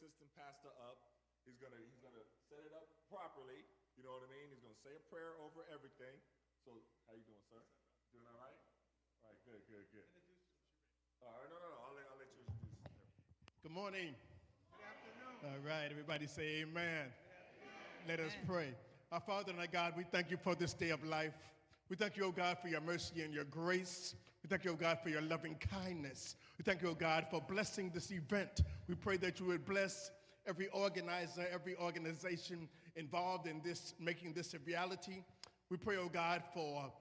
assistant pastor up. He's gonna set it up properly. You know what I mean? He's gonna say a prayer over everything. So how you doing, sir? Doing all right? All right, good. All right, no. I'll let you introduce. Good morning. Good afternoon. All right, everybody say amen. Let us pray. Our Father and our God, we thank you for this day of life. We thank you, O God, for your mercy and your grace. We thank you, O God, for your loving kindness. We thank you, O God, for blessing this event. We pray that you would bless every organizer, every organization involved in this, making this a reality. We pray, oh God, for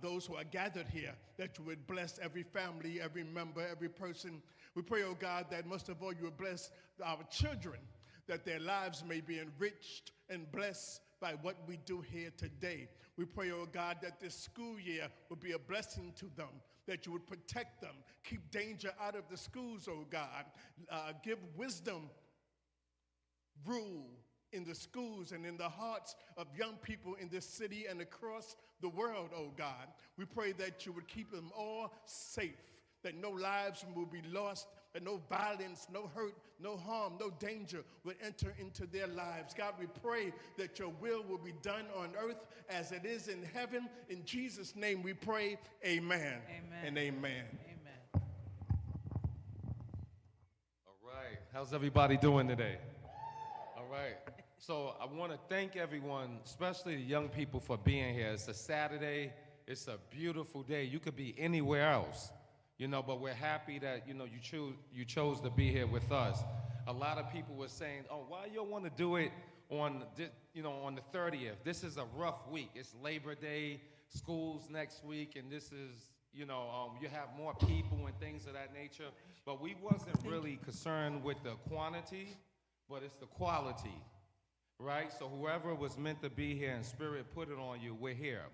those who are gathered here, that you would bless every family, every member, every person. We pray, oh God, that most of all you would bless our children, that their lives may be enriched and blessed by what we do here today. We pray, oh God, that this school year would be a blessing to them, that you would protect them, keep danger out of the schools, oh God, give wisdom, rule in the schools and in the hearts of young people in this city and across the world, oh God. We pray that you would keep them all safe, that no lives will be lost, that no violence, no hurt, no harm, no danger will enter into their lives. God, we pray that your will be done on earth as it is in heaven. In Jesus' name we pray, amen. Amen. And amen. Amen. All right. How's everybody doing today? All right. So I want to thank everyone, especially the young people, for being here. It's a Saturday. It's a beautiful day. You could be anywhere else, but we're happy that, you chose to be here with us. A lot of people were saying, oh, why you don't want to do it on the 30th? This is a rough week. It's Labor Day, school's next week, and this is, you have more people and things of that nature. But we wasn't really concerned with the quantity, but it's the quality, right? So whoever was meant to be here in spirit put it on you, we're here.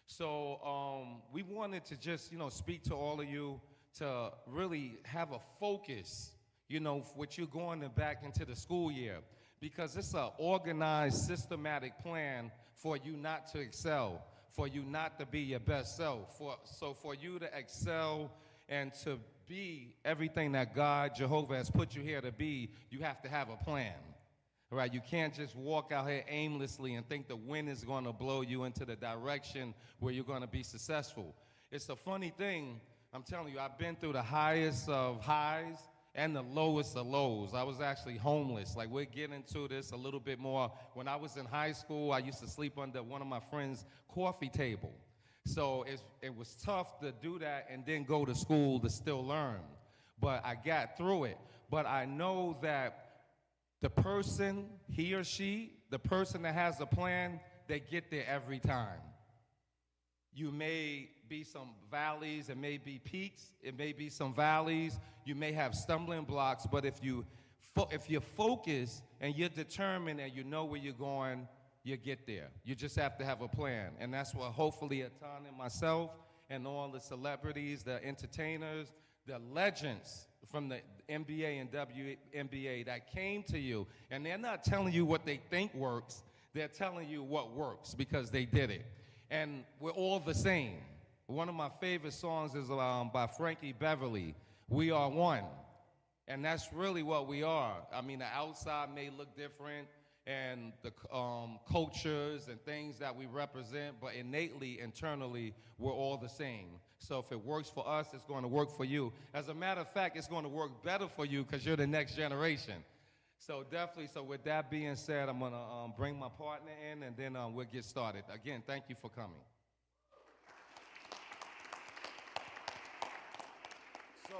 So we wanted to just, speak to all of you to really have a focus, what you're going back into the school year, because it's an organized, systematic plan for you not to excel, for you not to be your best self, for you to excel and to be everything that God, Jehovah, has put you here to be. You have to have a plan, right? You can't just walk out here aimlessly and think the wind is going to blow you into the direction where you're going to be successful. It's a funny thing. I'm telling you, I've been through the highest of highs and the lowest of lows. I was actually homeless. Like, we'll get into this a little bit more. When I was in high school, I used to sleep under one of my friends' coffee table. So it was tough to do that and then go to school to still learn. But I got through it. But I know that the person, he or she, the person that has a plan, they get there every time. You may be some valleys, it may be peaks, it may be some valleys, you may have stumbling blocks, but if you're focused and you're determined and you know where you're going, you get there. You just have to have a plan. And that's what hopefully Atan and myself and all the celebrities, the entertainers, the legends from the NBA and WNBA that came to you, and they're not telling you what they think works, they're telling you what works because they did it. And we're all the same. One of my favorite songs is by Frankie Beverly, We Are One. And that's really what we are. I mean, the outside may look different, and the cultures and things that we represent, but innately, internally, we're all the same. So if it works for us, it's going to work for you. As a matter of fact, it's going to work better for you because you're the next generation. So definitely, so with that being said, I'm going to bring my partner in, and then we'll get started. Again, thank you for coming. So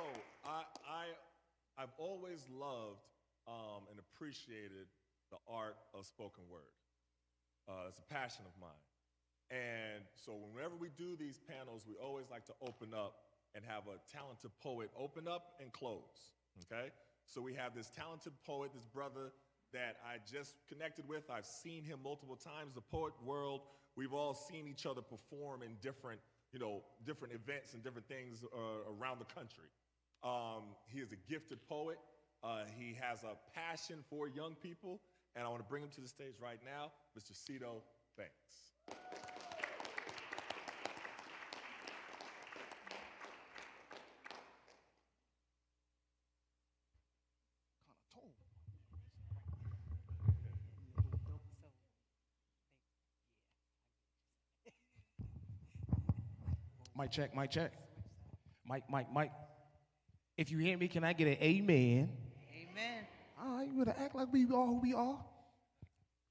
I've always loved and appreciated the art of spoken word. It's a passion of mine. And so whenever we do these panels, we always like to open up and have a talented poet open up and close, okay? So we have this talented poet, this brother that I just connected with. I've seen him multiple times. The poet world, we've all seen each other perform in different events and different things around the country. He is a gifted poet. He has a passion for young people. And I want to bring him to the stage right now, Mr. Cito Banks. Mic check, mic check. Mic. If you hear me, can I get an amen? Amen. All right, you better act like we are who we are.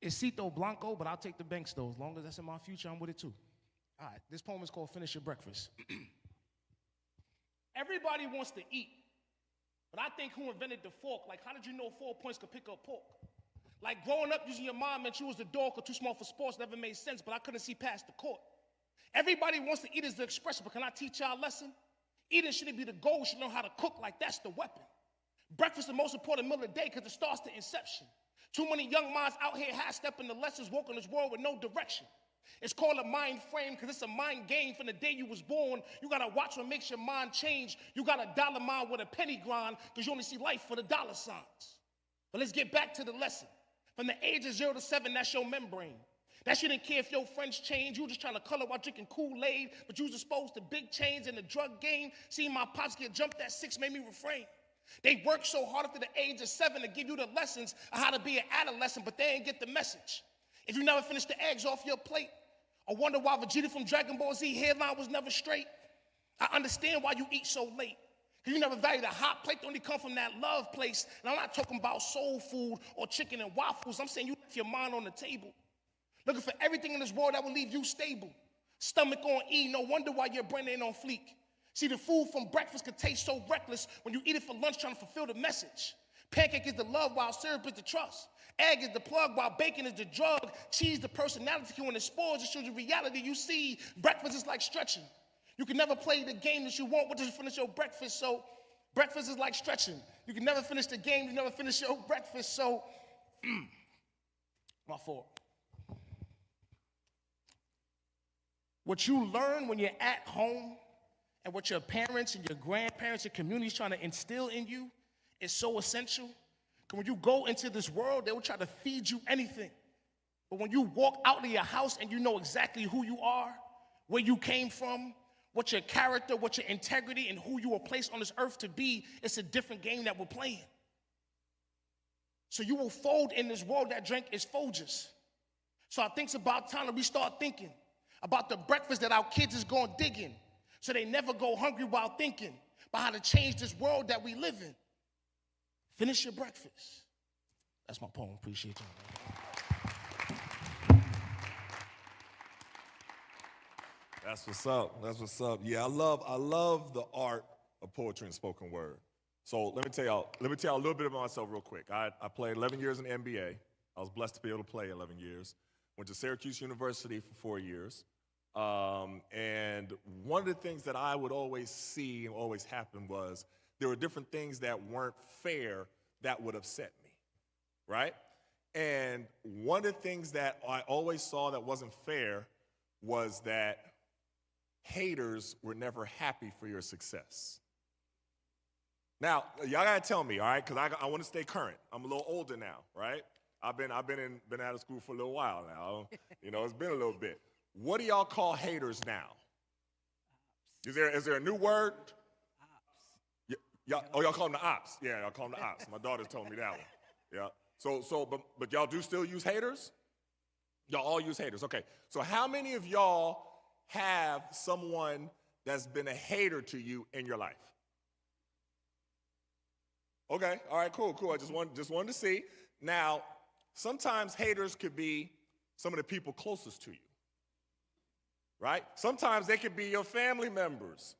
It's Cito Blanco, but I'll take the Banks though. As long as that's in my future, I'm with it too. All right, this poem is called Finish Your Breakfast. Everybody wants to eat, but I think who invented the fork? Like, how did you know 4 points could pick up pork? Like, growing up using your mom meant you was the dog or too small for sports, never made sense, but I couldn't see past the court. Everybody wants to eat as the expression, but can I teach y'all a lesson? Eating shouldn't be the goal, you should learn how to cook like that's the weapon. Breakfast is the most important meal of the day because it starts the inception. Too many young minds out here half-stepping the lessons, walking this world with no direction. It's called a mind frame because it's a mind game from the day you was born. You got to watch what makes your mind change. You got a dollar mind with a penny grind because you only see life for the dollar signs. But let's get back to the lesson. From the age of 0 to 7, that's your membrane. That you didn't care if your friends change. You were just trying to color while drinking Kool-Aid, but you was exposed to big chains in the drug game. Seeing my pops get jumped at 6 made me refrain. They worked so hard after the age of 7 to give you the lessons of how to be an adolescent, but they ain't get the message. If you never finish the eggs off your plate, or wonder why Vegeta from Dragon Ball Z hairline was never straight, I understand why you eat so late. Because you never value the hot plate that only come from that love place. And I'm not talking about soul food or chicken and waffles. I'm saying you left your mind on the table. Looking for everything in this world that will leave you stable. Stomach on E, no wonder why your brain ain't on fleek. See, the food from breakfast could taste so reckless when you eat it for lunch trying to fulfill the message. Pancake is the love while syrup is the trust. Egg is the plug while bacon is the drug. Cheese the personality cue and the spores just shows you reality you see. Breakfast is like stretching. You can never play the game that you want once you finish your breakfast, so breakfast is like stretching. You can never finish the game, you never finish your breakfast, so my fault. What you learn when you're at home and what your parents and your grandparents and communities trying to instill in you is so essential. Because when you go into this world, they will try to feed you anything. But when you walk out of your house and you know exactly who you are, where you came from, what your character, what your integrity, and who you were placed on this earth to be, it's a different game that we're playing. So you will fold in this world that drink is Folgers. So I think it's about time that we start thinking about the breakfast that our kids is going digging, so they never go hungry while thinking about how to change this world that we live in. Finish your breakfast. That's my poem. Appreciate you. That's what's up. That's what's up. Yeah, I love the art of poetry and spoken word. So let me tell y'all a little bit about myself real quick. I played 11 years in the NBA. I was blessed to be able to play 11 years. Went to Syracuse University for 4 years. And one of the things that I would always see and always happen was there were different things that weren't fair that would upset me, right? And one of the things that I always saw that wasn't fair was that haters were never happy for your success. Now, y'all gotta tell me, all right, because I want to stay current. I'm a little older now, right? I've been out of school for a little while now. You know, it's been a little bit. What do y'all call haters now? Is there a new word? Y'all call them the ops. Yeah, y'all call them the ops. My daughter told me that one. Yeah. But y'all do still use haters? Y'all all use haters. Okay. So how many of y'all have someone that's been a hater to you in your life? Okay. All right. Cool. I just wanted to see. Now, sometimes haters could be some of the people closest to you. Right? Sometimes they could be your family members.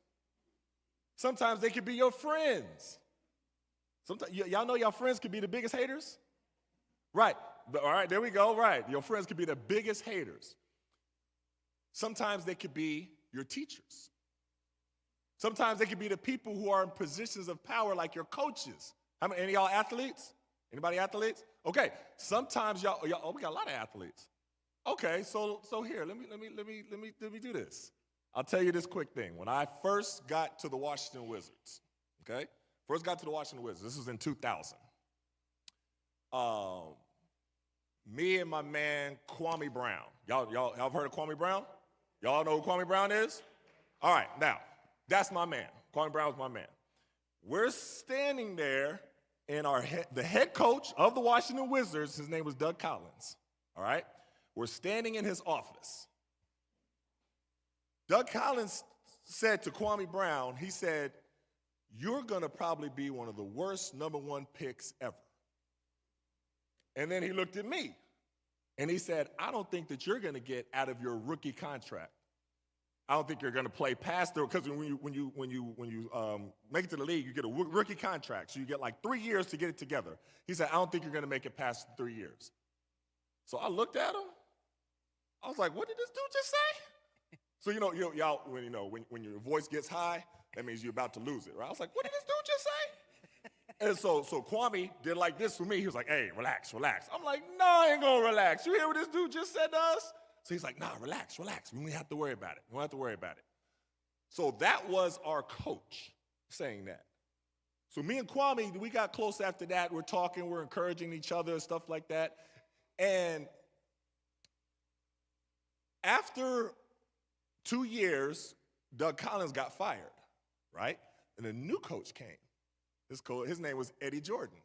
Sometimes they could be your friends. Sometimes y'all know your friends could be the biggest haters? Right. All right, there we go. Right. Your friends could be the biggest haters. Sometimes they could be your teachers. Sometimes they could be the people who are in positions of power like your coaches. Any of y'all athletes? Anybody athletes? Okay. Sometimes y'all we got a lot of athletes. Okay, so here, let me do this. I'll tell you this quick thing. When I first got to the Washington Wizards, okay? This was in 2000. Me and my man Kwame Brown. Y'all have heard of Kwame Brown? Y'all know who Kwame Brown is? All right, now, that's my man. Kwame Brown was my man. We're standing there, and the head coach of the Washington Wizards, his name was Doug Collins, all right? We're standing in his office. Doug Collins said to Kwame Brown, he said, "You're going to probably be one of the worst #1 picks ever." And then he looked at me, and he said, "I don't think that you're going to get out of your rookie contract. I don't think you're going to play past there, because when you make it to the league, you get a rookie contract, so you get like 3 years to get it together." He said, "I don't think you're going to make it past 3 years." So I looked at him. I was like, "What did this dude just say?" So y'all, when your voice gets high, that means you're about to lose it, right? I was like, "What did this dude just say?" And so Kwame did like this for me. He was like, "Hey, relax, relax." I'm like, "No, I ain't gonna relax. You hear what this dude just said to us?" So he's like, "Nah, relax, relax. We don't have to worry about it. We don't have to worry about it." So that was our coach saying that. So me and Kwame, we got close after that. We're talking, we're encouraging each other and stuff like that. And after 2 years, Doug Collins got fired, right? And a new coach came. His name was Eddie Jordan.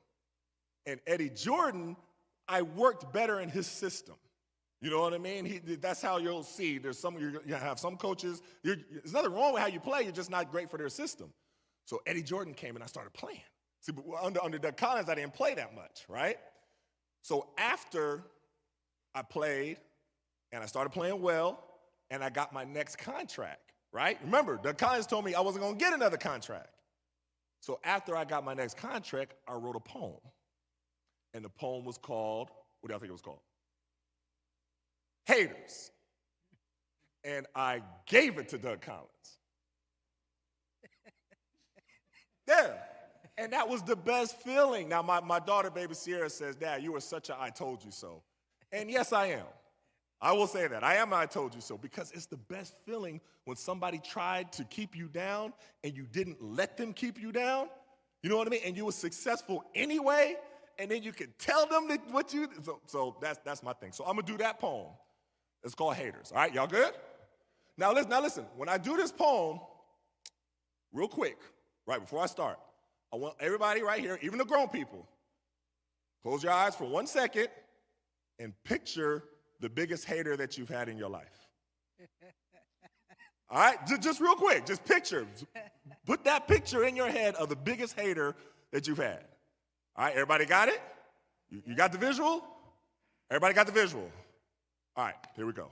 And Eddie Jordan, I worked better in his system. You know what I mean? That's how you'll see. You have some coaches, there's nothing wrong with how you play, you're just not great for their system. So Eddie Jordan came and I started playing. See, but under Doug Collins, I didn't play that much, right? So after I played and I started playing well and I got my next contract, right? Remember, Doug Collins told me I wasn't going to get another contract. So after I got my next contract, I wrote a poem. And the poem was called, what do y'all think it was called? Haters. And I gave it to Doug Collins. Yeah. And that was the best feeling. Now, my daughter, baby Sierra, says, "Dad, you were such a I told you so." And yes, I am. I will say that. I am a I told you so, because it's the best feeling when somebody tried to keep you down and you didn't let them keep you down. You know what I mean? And you were successful anyway, and then you could tell them that what you, so that's my thing. So I'm going to do that poem. It's called Haters. All right, y'all good? Now listen, when I do this poem, real quick, right before I start, I want everybody right here, even the grown people, close your eyes for 1 second and picture the biggest hater that you've had in your life. All right, just real quick, just picture. Put that picture in your head of the biggest hater that you've had. All right, everybody got it? You got the visual? Everybody got the visual? All right, here we go.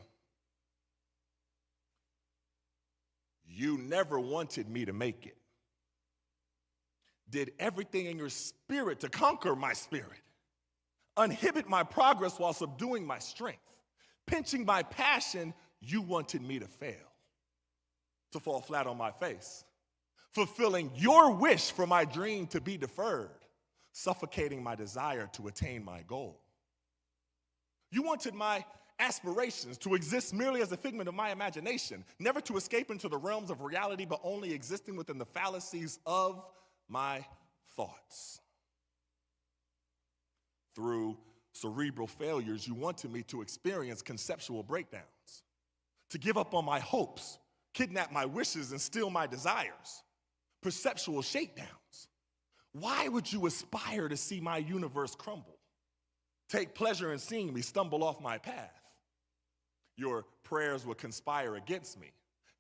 You never wanted me to make it. Did everything in your spirit to conquer my spirit. Uninhibit my progress while subduing my strength. Pinching my passion, you wanted me to fail. To fall flat on my face. Fulfilling your wish for my dream to be deferred. Suffocating my desire to attain my goal. You wanted my aspirations to exist merely as a figment of my imagination, never to escape into the realms of reality, but only existing within the fallacies of my thoughts. Through cerebral failures, you wanted me to experience conceptual breakdowns, to give up on my hopes, kidnap my wishes, and steal my desires, perceptual shakedowns. Why would you aspire to see my universe crumble? Take pleasure in seeing me stumble off my path. Your prayers would conspire against me,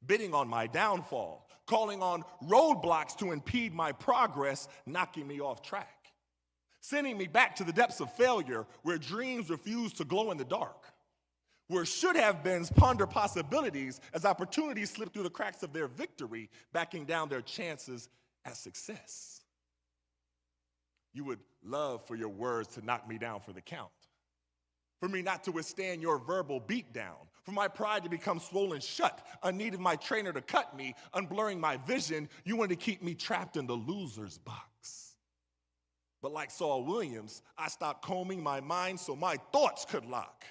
bidding on my downfall, calling on roadblocks to impede my progress, knocking me off track, sending me back to the depths of failure where dreams refuse to glow in the dark, where should-have-beens ponder possibilities as opportunities slip through the cracks of their victory, backing down their chances at success. You would love for your words to knock me down for the count, for me not to withstand your verbal beatdown, for my pride to become swollen shut, unneeded my trainer to cut me, unblurring my vision. You wanted to keep me trapped in the loser's box. But like Saul Williams, I stopped combing my mind so my thoughts could lock.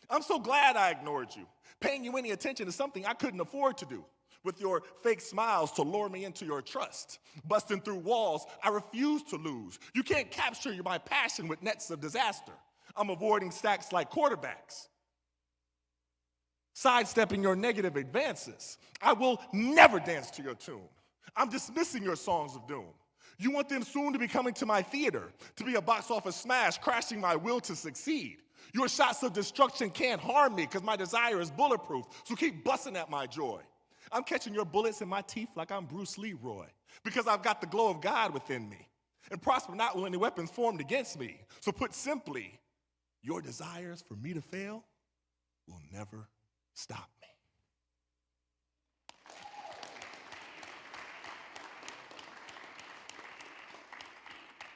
I'm so glad I ignored you. Paying you any attention is something I couldn't afford to do. With your fake smiles to lure me into your trust. Busting through walls, I refuse to lose. You can't capture my passion with nets of disaster. I'm avoiding sacks like quarterbacks. Sidestepping your negative advances. I will never dance to your tune. I'm dismissing your songs of doom. You want them soon to be coming to my theater, to be a box office smash, crashing my will to succeed. Your shots of destruction can't harm me because my desire is bulletproof, so keep busting at my joy. I'm catching your bullets in my teeth like I'm Bruce Leroy because I've got the glow of God within me. And prosper not when any weapons formed against me. So put simply, your desires for me to fail will never stop me.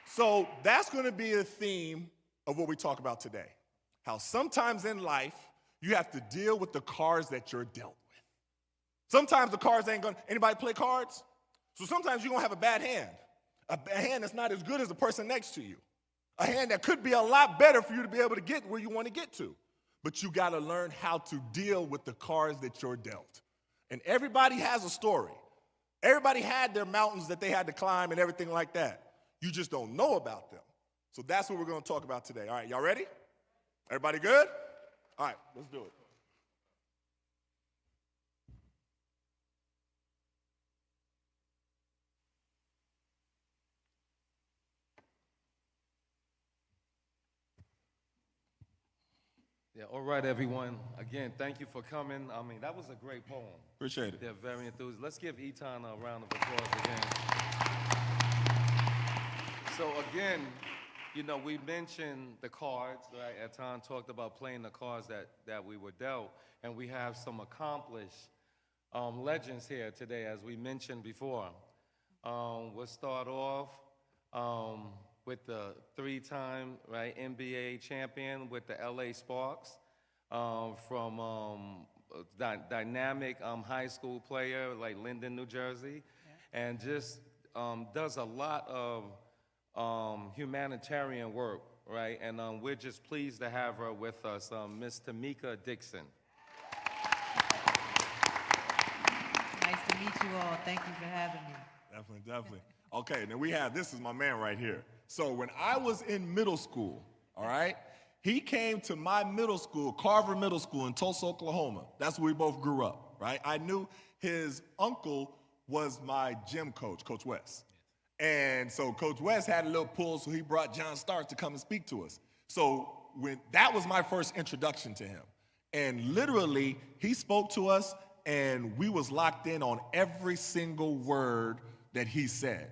So that's going to be the theme of what we talk about today. How sometimes in life, you have to deal with the cards that you're dealt with. Sometimes the cards ain't going to, anybody play cards? So sometimes you're going to have a bad hand. A hand that's not as good as the person next to you. A hand that could be a lot better for you to be able to get where you want to get to. But you got to learn how to deal with the cards that you're dealt. And everybody has a story. Everybody had their mountains that they had to climb and everything like that. You just don't know about them. So that's what we're going to talk about today. All right, y'all ready? Everybody good? All right, let's do it. Yeah, all right, everyone. Again, thank you for coming. I mean, that was a great poem. Appreciate it. They're very enthusiastic. Let's give Eton a round of applause again. So again, you know, we mentioned the cards, right? Eton talked about playing the cards that we were dealt, and we have some accomplished legends here today, as we mentioned before. We'll start off with the three-time, right, NBA champion with the LA Sparks, from dynamic high school player like Linden, New Jersey, and just does a lot of humanitarian work, right? And we're just pleased to have her with us, Miss Tamika Dixon. Nice to meet you all. Thank you for having me. Definitely. Okay, now this is my man right here. So when I was in middle school, all right, he came to my middle school, Carver Middle School in Tulsa, Oklahoma. That's where we both grew up, right? I knew his uncle was my gym coach, Coach West. And so Coach West had a little pull, so he brought John Stark to come and speak to us. So that was my first introduction to him. And literally, he spoke to us, and we was locked in on every single word that he said.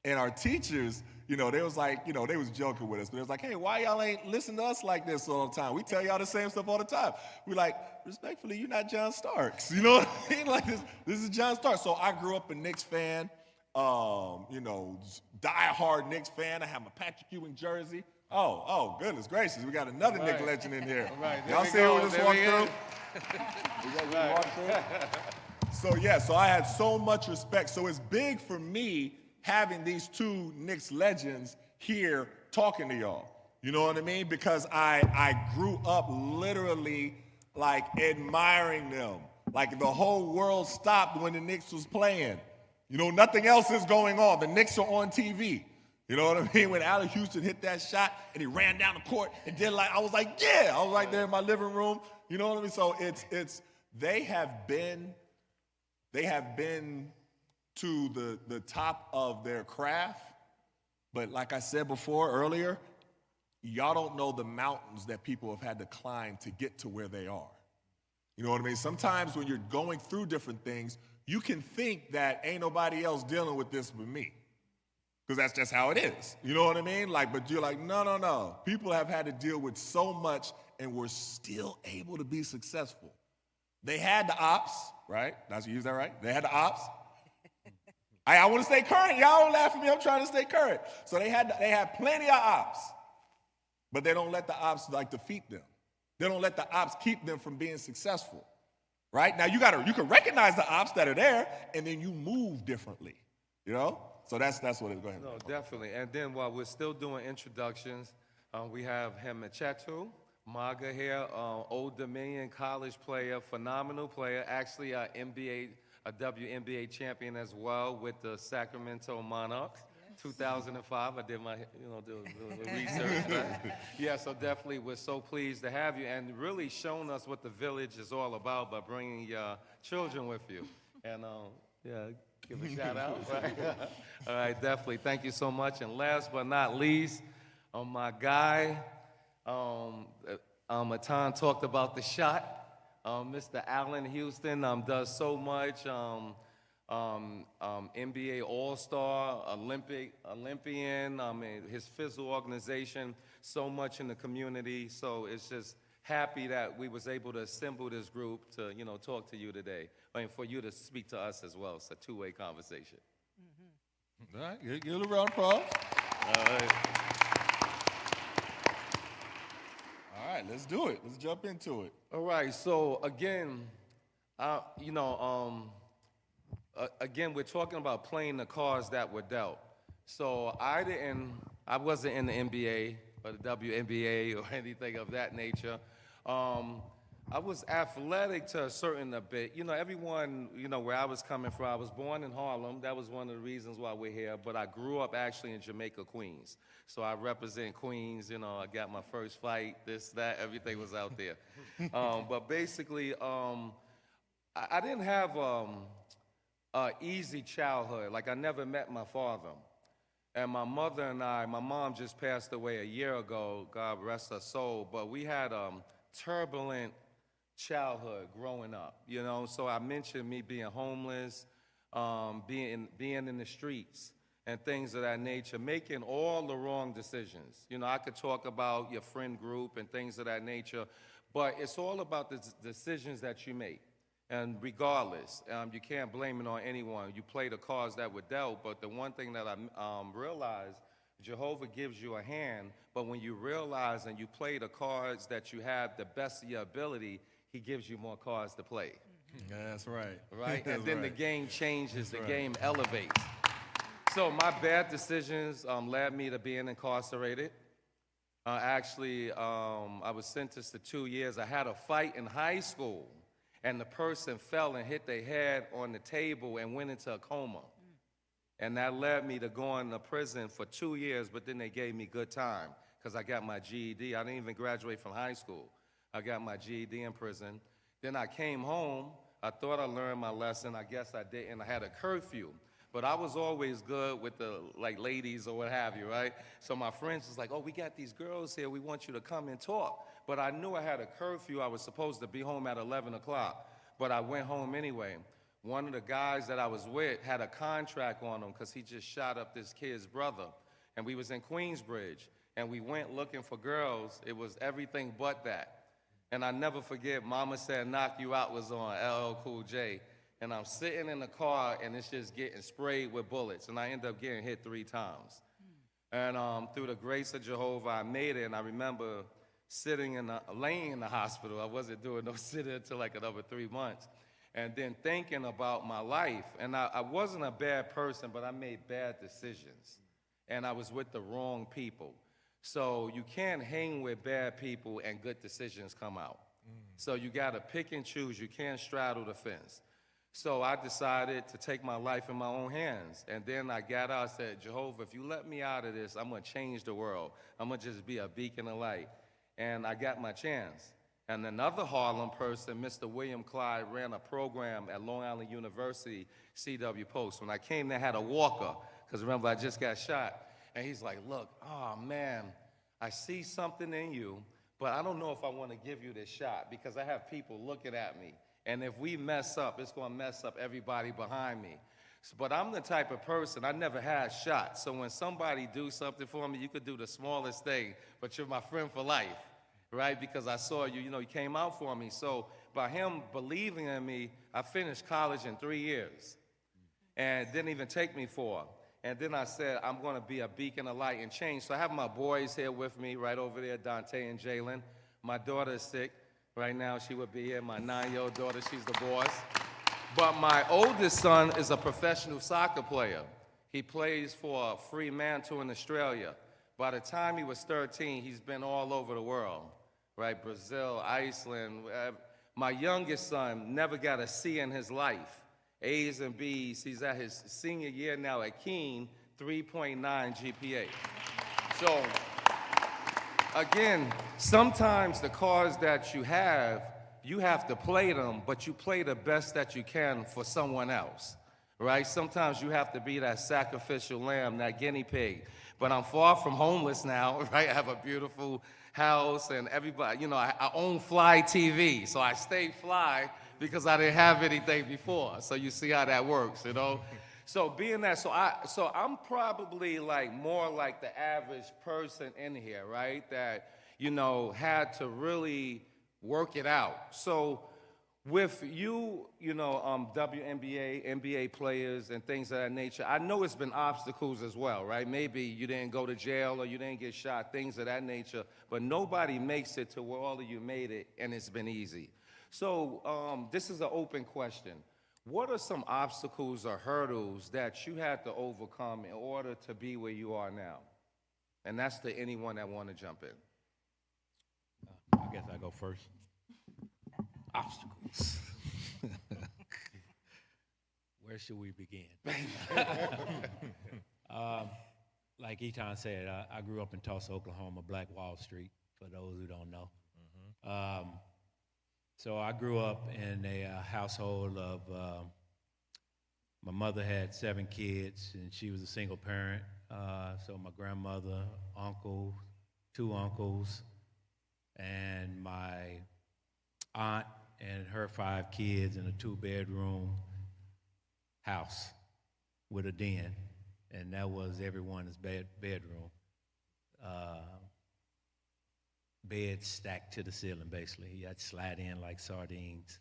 And our teachers, you know, they was like, you know, they was joking with us, but it was like, hey, why y'all ain't listen to us like this all the time? We tell y'all the same stuff all the time. We like, respectfully, you're not John Starks. You know what I mean? Like this is John Starks. So I grew up a Knicks fan, you know, die-hard Knicks fan. I have my Patrick Ewing jersey. Oh, goodness gracious. We got another Knicks legend in here. Right, y'all see who just walked through? So I had so much respect. So it's big for me having these two Knicks legends here talking to y'all. You know what I mean? Because I grew up literally like admiring them. Like the whole world stopped when the Knicks was playing. You know, nothing else is going on. The Knicks are on TV. You know what I mean? When Allen Houston hit that shot and he ran down the court and did I was like, yeah. I was right there in my living room. You know what I mean? So they have been to the top of their craft, but like I said earlier, y'all don't know the mountains that people have had to climb to get to where they are. You know what I mean? Sometimes when you're going through different things, you can think that ain't nobody else dealing with this but me, because that's just how it is. You know what I mean? But you're like, no. People have had to deal with so much, and we're still able to be successful. They had the ops, right? That's you use that right? They had the ops. I want to stay current. Y'all don't laugh at me. I'm trying to stay current. So they had plenty of ops, but they don't let the ops defeat them. They don't let the ops keep them from being successful, right? Now you can recognize the ops that are there, and then you move differently, you know. So that's what it's going to be. No, definitely. And then while we're still doing introductions, we have Hemachetu Maga here, Old Dominion college player, phenomenal player, actually a WNBA champion as well with the Sacramento Monarchs. Yes. 2005, I did my, the research. Right? Yeah, so definitely we're so pleased to have you and really showing us what the village is all about by bringing your children with you. And give a shout out. Right? All right, definitely. Thank you so much. And last but not least, my guy, Matan talked about the shot. Mr. Allen Houston does so much. NBA All-Star, Olympian, his physical organization, so much in the community. So it's just happy that we was able to assemble this group to, talk to you today. And for you to speak to us as well. It's a two-way conversation. All right, give a round of applause. All right. All right, let's do it. Let's jump into it. All right, so again, again, we're talking about playing the cards that were dealt. So I wasn't in the NBA or the WNBA or anything of that nature. I was athletic to a certain bit. Everyone, where I was coming from, I was born in Harlem. That was one of the reasons why we're here. But I grew up actually in Jamaica, Queens. So I represent Queens. I got my first fight, this, that, everything was out there. But basically, I didn't have an easy childhood. Like, I never met my father. And my mother and my mom just passed away a year ago, God rest her soul. But we had turbulent childhood growing up, So I mentioned me being homeless, being in the streets and things of that nature, making all the wrong decisions. I could talk about your friend group and things of that nature, but it's all about the decisions that you make. And regardless, you can't blame it on anyone. You play the cards that were dealt, but the one thing that I realized, Jehovah gives you a hand, but when you realize and you play the cards that you have the best of your ability, he gives you more cards to play. That's right. Right? That's And then the right. game changes, the right. game elevates. So my bad decisions led me to being incarcerated. Actually, I was sentenced to 2 years. I had a fight in high school, and the person fell and hit their head on the table and went into a coma. And that led me to going to prison for 2 years, but then they gave me good time because I got my GED. I didn't even graduate from high school. I got my GED in prison. Then I came home. I thought I learned my lesson. I guess I didn't. I had a curfew. But I was always good with the ladies or what have you, right? So my friends was like, oh, we got these girls here. We want you to come and talk. But I knew I had a curfew. I was supposed to be home at 11 o'clock. But I went home anyway. One of the guys that I was with had a contract on him because he just shot up this kid's brother. And we was in Queensbridge. And we went looking for girls. It was everything but that. And I never forget, Mama Said Knock You Out was on, LL Cool J. And I'm sitting in the car, and it's just getting sprayed with bullets. And I end up getting hit 3 times. And through the grace of Jehovah, I made it. And I remember laying in the hospital. I wasn't doing no sitting until like another 3 months. And then thinking about my life. And I wasn't a bad person, but I made bad decisions. And I was with the wrong people. So you can't hang with bad people and good decisions come out. So you got to pick and choose. You can't straddle the fence. So I decided to take my life in my own hands. And then I got out and said, Jehovah, if you let me out of this, I'm going to change the world. I'm going to just be a beacon of light. And I got my chance. And another Harlem person, Mr. William Clyde, ran a program at Long Island University, C.W. Post. When I came there, I had a walker, because remember, I just got shot. And he's like, look, oh, man, I see something in you, but I don't know if I want to give you this shot because I have people looking at me. And if we mess up, it's going to mess up everybody behind me. But I'm the type of person, I never had shots. So when somebody do something for me, you could do the smallest thing, but you're my friend for life, right? Because I saw you, you came out for me. So by him believing in me, I finished college in 3 years. And it didn't even take me 4. And then I said, I'm going to be a beacon of light and change. So I have my boys here with me right over there, Dante and Jalen. My daughter is sick. Right now, she would be here. My 9-year-old daughter, she's the boss. But my oldest son is a professional soccer player. He plays for Fremantle in Australia. By the time he was 13, he's been all over the world, right? Brazil, Iceland. My youngest son never got a C in his life. A's and B's. He's at his senior year now at Keene, 3.9 GPA. So, again, sometimes the cards that you have to play them, but you play the best that you can for someone else. right? Sometimes you have to be that sacrificial lamb, that guinea pig. But I'm far from homeless now, right? I have a beautiful house and everybody, you know, I own Fly TV, so I stay fly because I didn't have anything before. So you see how that works, you know? So being that, so I'm probably like more like the average person in here, right? That, you know, had to really work it out. So with you, you know, WNBA, NBA players and things of that nature, I know it's been obstacles as well, right? Maybe you didn't go to jail or you didn't get shot, things of that nature, but nobody makes it to where all of you made it and it's been easy. So this is an open question. What are some obstacles or hurdles that you had to overcome in order to be where you are now? And that's to anyone that want to jump in. I guess I go first. Obstacles. Where should we begin? Like Eton said, I grew up in Tulsa, Oklahoma, Black Wall Street, for those who don't know. So I grew up in a household of, my mother had 7 kids, and she was a single parent. So my grandmother, uncle, 2 uncles, and my aunt and her 5 kids in a 2-bedroom house with a den, and that was everyone's bedroom. Beds stacked to the ceiling, basically. You had to slide in like sardines.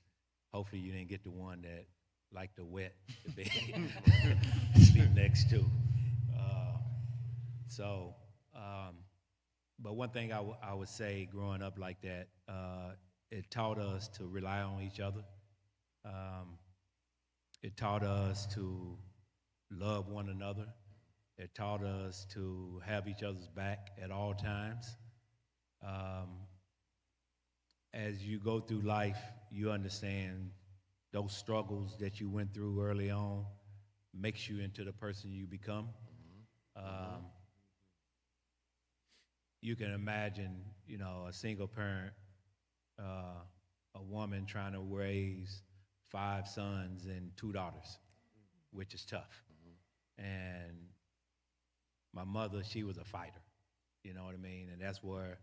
Hopefully you didn't get the one that liked to wet the bed, sleep next to. But one thing I would say growing up like that, it taught us to rely on each other. It taught us to love one another. It taught us to have each other's back at all times. As you go through life, you understand those struggles that you went through early on makes you into the person you become. You can imagine, you know, a single parent, a woman trying to raise 5 sons and 2 daughters, which is tough. And my mother, she was a fighter, you know what I mean? And that's where,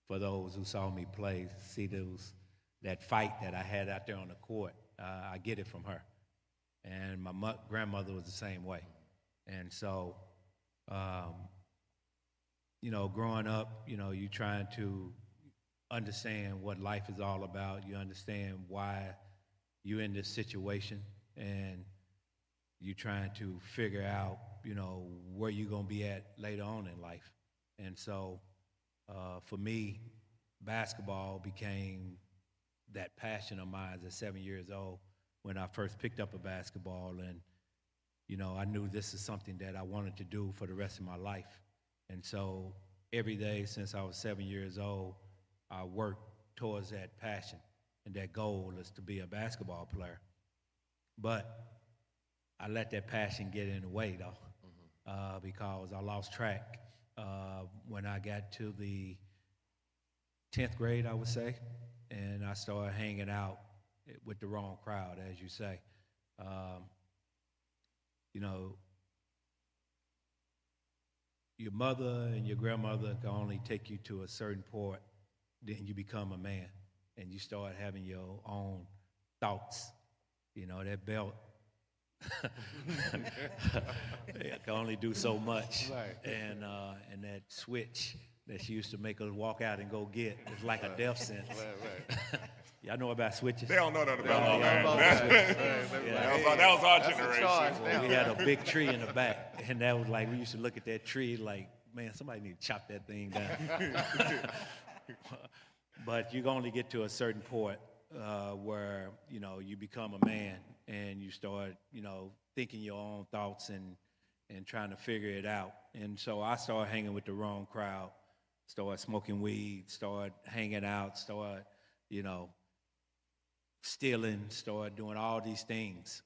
for those who saw me play, see that fight that I had out there on the court, I get it from her. And my grandmother was the same way. And so, you know, growing up, you know, you trying to understand what life is all about. You understand why you're in this situation, and you trying to figure out, you know, where you're going to be at later on in life. And so, for me, basketball became that passion of mine at 7 years old when I first picked up a basketball. And, you know, I knew this is something that I wanted to do for the rest of my life. And so every day since I was 7 years old, I worked towards that passion, and that goal is to be a basketball player. But I let that passion get in the way, though, because I lost track when I got to the 10th grade, I would say, and I started hanging out with the wrong crowd, as you say. You know, your mother and your grandmother can only take you to a certain point, then you become a man, and you start having your own thoughts. You know, that belt it can only do so much. Right. And that switch that she used to make us walk out and go get is like a death sentence. Right. Y'all know about switches? They don't know nothing about that. That was our generation. We had a big tree in the back, and that was like, we used to look at that tree like, man, somebody need to chop that thing down. But you can only get to a certain point where, you know, you become a man and you start, you know, thinking your own thoughts and trying to figure it out. And so I started hanging with the wrong crowd, started smoking weed, started hanging out, started, you know, stealing, started doing all these things.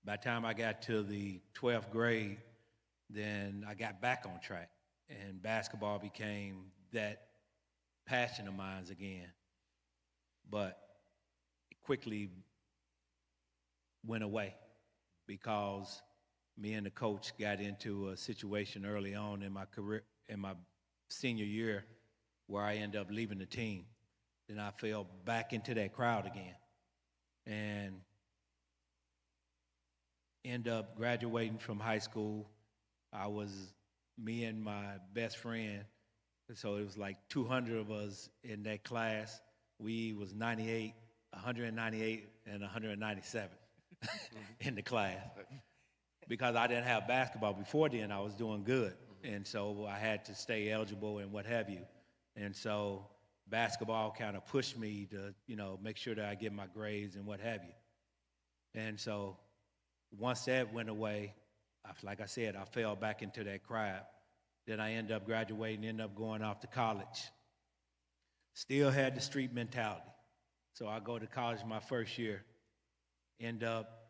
By the time I got to the 12th grade, then I got back on track, and basketball became that passion of mine again. But it quickly went away because me and the coach got into a situation early on in my career, in my senior year, where I ended up leaving the team. Then I fell back into that crowd again and ended up graduating from high school. Me and my best friend, so it was like 200 of us in that class. We was 98, 198, and 197 in the class. Because I didn't have basketball before then, I was doing good. And so I had to stay eligible and what have you. And so basketball kind of pushed me to, make sure that I get my grades and what have you. And so once that went away, like I said, I fell back into that crowd. Then I ended up graduating, ended up going off to college. Still had the street mentality. So I go to college my first year, end up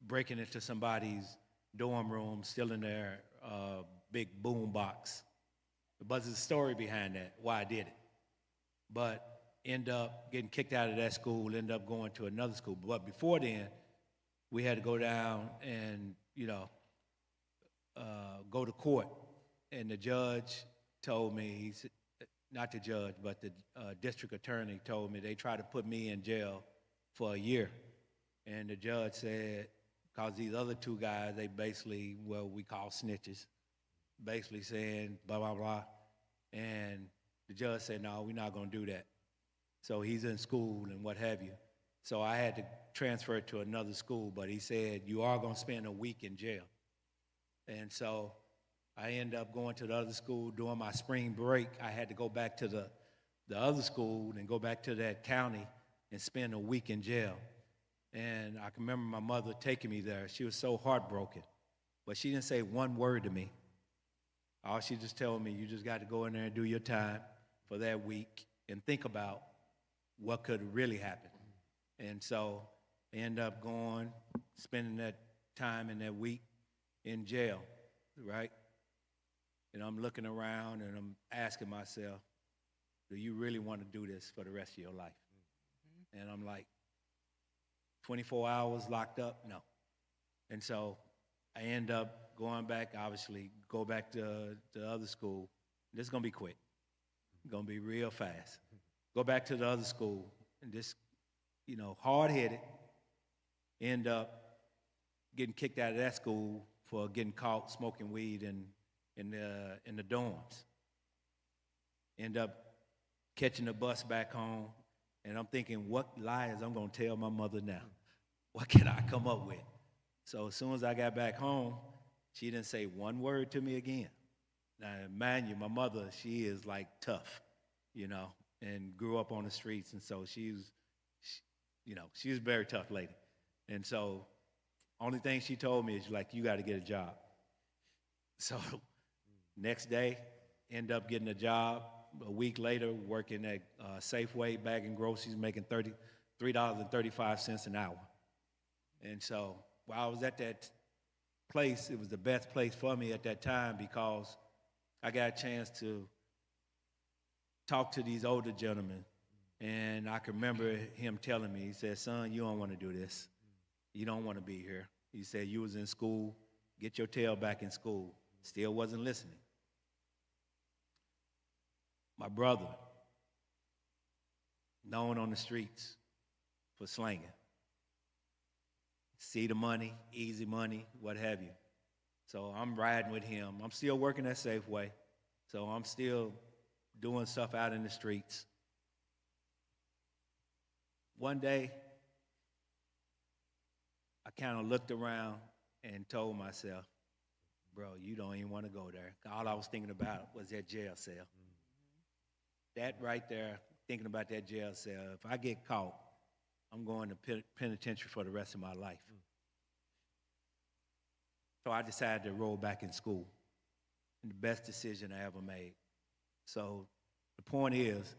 breaking into somebody's dorm room, stealing their big boom box. But there's a story behind that, why I did it. But end up getting kicked out of that school, end up going to another school. But before then, we had to go down and, go to court. And the judge told me, not the judge, but the district attorney told me they tried to put me in jail for a year. And the judge said, because these other two guys, they basically, we call snitches, basically saying blah, blah, blah. And the judge said, no, we're not going to do that. So he's in school and what have you. So I had to transfer to another school, but he said, you are going to spend a week in jail. And so I ended up going to the other school. During my spring break, I had to go back to the other school and go back to that county and spend a week in jail. And I can remember my mother taking me there. She was so heartbroken, but she didn't say one word to me. All she just told me, you just got to go in there and do your time for that week and think about what could really happen. And so I ended up going, spending that time in that week in jail, right? And I'm looking around and I'm asking myself, do you really want to do this for the rest of your life? Mm-hmm. And I'm like, 24 hours locked up? No. And so I end up going back, obviously, go back to the other school. This is going to be quick. It's going to be real fast. Go back to the other school and just, hard-headed, end up getting kicked out of that school for getting caught smoking weed in the dorms. End up catching the bus back home, and I'm thinking, what lies I'm going to tell my mother now? What can I come up with? So as soon as I got back home, she didn't say one word to me again. Now, mind you, my mother, she is like tough, and grew up on the streets, and so she was a very tough lady. And so only thing she told me is you got to get a job. So next day, end up getting a job. A week later, working at Safeway, bagging groceries, making $3.35 an hour. And so while I was at that place, it was the best place for me at that time because I got a chance to talk to these older gentlemen. And I can remember him telling me, he said, son, you don't want to do this. You don't want to be here. He said, you was in school, get your tail back in school. Still wasn't listening. My brother, known on the streets for slanging. See the money, easy money, what have you. So I'm riding with him. I'm still working at Safeway. So I'm still doing stuff out in the streets. One day, I kind of looked around and told myself, bro, you don't even want to go there. All I was thinking about was that jail cell. Mm-hmm. That right there, thinking about that jail cell, if I get caught, I'm going to penitentiary for the rest of my life. Mm. So I decided to roll back in school. And the best decision I ever made. So the point is,